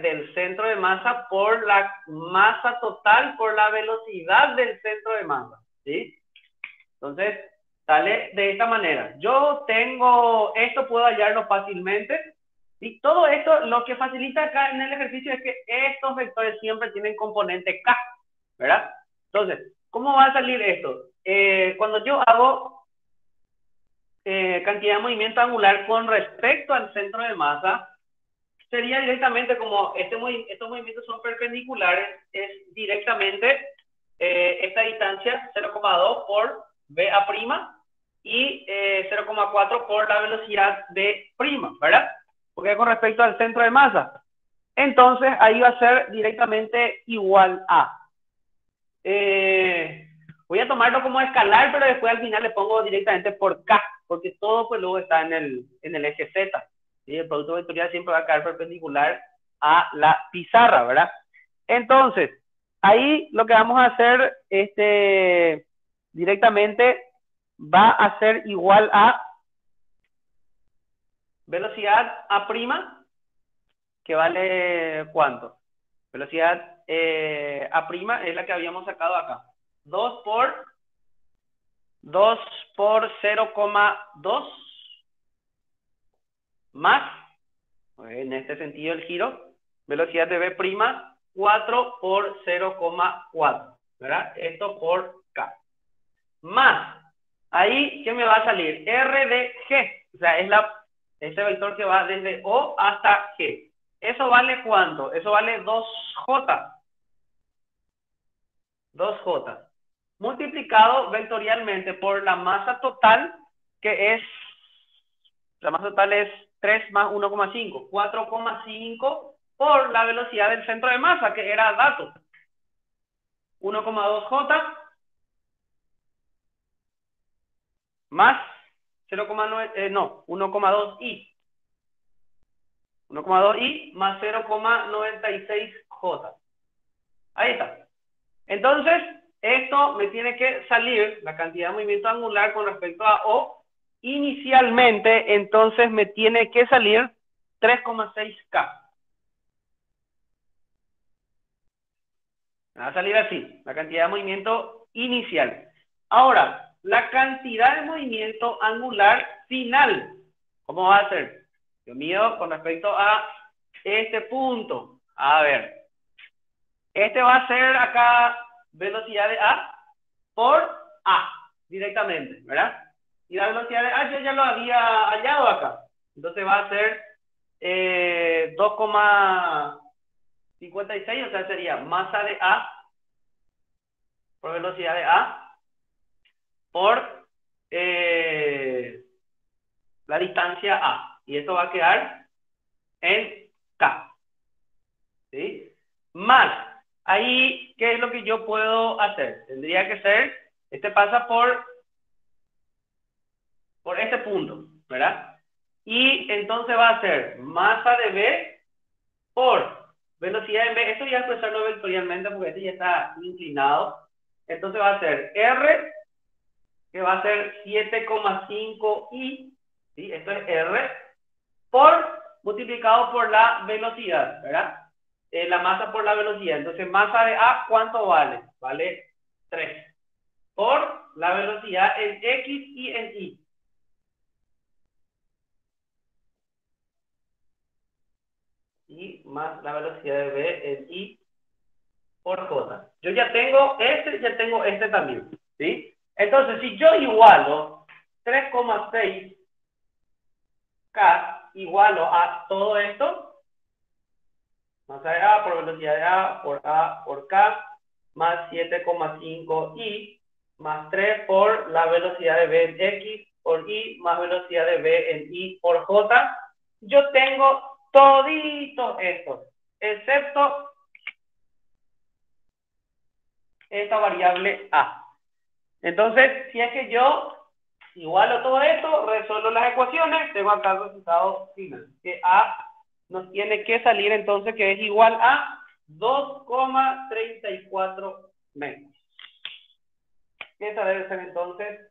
del centro de masa por la masa total por la velocidad del centro de masa, ¿sí? Entonces, sale de esta manera. Yo tengo esto, puedo hallarlo fácilmente. Y todo esto, lo que facilita acá en el ejercicio es que estos vectores siempre tienen componente K, ¿verdad? Entonces, ¿cómo va a salir esto? Cuando yo hago cantidad de movimiento angular con respecto al centro de masa, sería directamente como estos movimientos son perpendiculares, es directamente esta distancia 0,2 por BA' y 0,4 por la velocidad de prima, ¿verdad? Porque con respecto al centro de masa. Entonces ahí va a ser directamente igual a. Voy a tomarlo como escalar, pero después al final le pongo directamente por K, porque todo pues luego está en el eje Z. ¿Sí? El producto vectorial siempre va a quedar perpendicular a la pizarra, ¿verdad? Entonces, ahí lo que vamos a hacer directamente va a ser igual a velocidad A', que vale ¿cuánto? Velocidad A' es la que habíamos sacado acá. 2 por 0,2 más, en este sentido el giro, velocidad de B', 4 por 0,4, ¿verdad? Esto por K. Más, ahí, ¿qué me va a salir? R de G, o sea, es este vector que va desde O hasta G. ¿Eso vale cuánto? Eso vale 2J. 2J. Multiplicado vectorialmente por la masa total, que es, la masa total es 3 más 1,5. 4,5 por la velocidad del centro de masa, que era dato. 1,2J más 1,2I. 1,2I más 0,96J. Ahí está. Entonces, esto me tiene que salir, la cantidad de movimiento angular con respecto a O, inicialmente, entonces me tiene que salir 3,6K. Va a salir así, la cantidad de movimiento inicial. Ahora, la cantidad de movimiento angular final, ¿cómo va a ser? Yo mido con respecto a este punto. A ver, este va a ser acá velocidad de A por A, directamente, ¿verdad? Y la velocidad de A yo ya lo había hallado acá. Entonces va a ser 2,56, o sea, sería masa de A por velocidad de A por la distancia A. Y esto va a quedar en K. ¿Sí? Más, ahí, ¿qué es lo que yo puedo hacer? Tendría que ser, pasa por este punto, ¿verdad? Y entonces va a ser masa de B por velocidad en B. Esto ya expresarlo vectorialmente porque este ya está inclinado. Entonces va a ser R, que va a ser 7,5I, ¿sí? Esto es R, multiplicado por la velocidad, ¿verdad? La masa por la velocidad. Entonces, masa de A, ¿cuánto vale? Vale 3. Por la velocidad en X y en Y. Y más la velocidad de B en Y por J. Yo ya tengo este también, ¿sí? Entonces, si yo igualo 3,6K igualo a todo esto, masa de A por velocidad de A por K, más 7,5I, más 3 por la velocidad de B en X por Y, más velocidad de B en Y por J. Yo tengo todito esto, excepto esta variable A. Entonces, si es que yo igualo todo esto, resuelvo las ecuaciones, tengo acá el resultado final, que A nos tiene que salir entonces que es igual a 2,34 metros. Esa debe ser entonces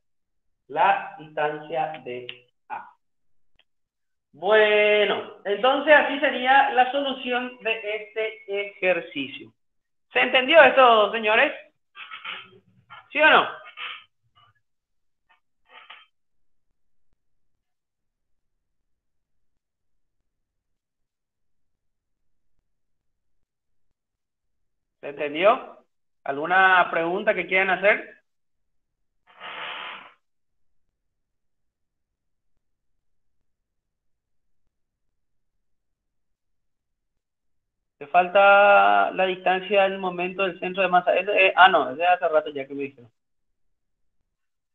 la distancia de A. Bueno, entonces así sería la solución de este ejercicio. ¿Se entendió esto, señores? ¿Sí o no? ¿Se entendió? ¿Alguna pregunta que quieran hacer? Te falta la distancia del momento del centro de masa. No, es de hace rato ya que me dijeron.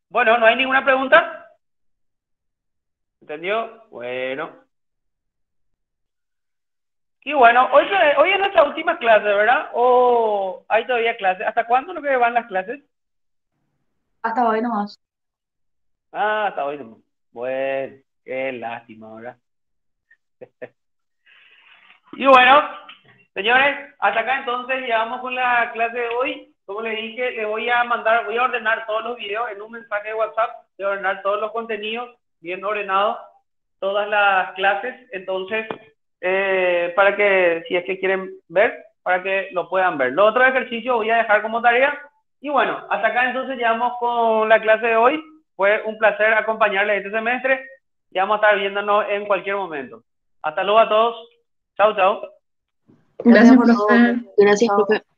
Bueno, ¿no hay ninguna pregunta? ¿Entendió? Bueno. Y bueno, hoy es nuestra última clase, ¿verdad? ¿O hay todavía clases? ¿Hasta cuándo lo que van las clases? Hasta hoy nomás. Ah, hasta hoy nomás. Bueno, qué lástima, ¿verdad? Y bueno, Señores, hasta acá entonces llegamos con la clase de hoy. Como les dije, les voy a ordenar todos los videos en un mensaje de WhatsApp, voy a ordenar todos los contenidos, bien ordenados, todas las clases, entonces, para que, si es que quieren ver, para que lo puedan ver. Los otros ejercicios voy a dejar como tarea. Y bueno, hasta acá entonces llegamos con la clase de hoy. Fue un placer acompañarles este semestre. Ya vamos a estar viéndonos en cualquier momento. Hasta luego a todos. Chao, chao. Gracias, profe. Gracias, Chao. profe.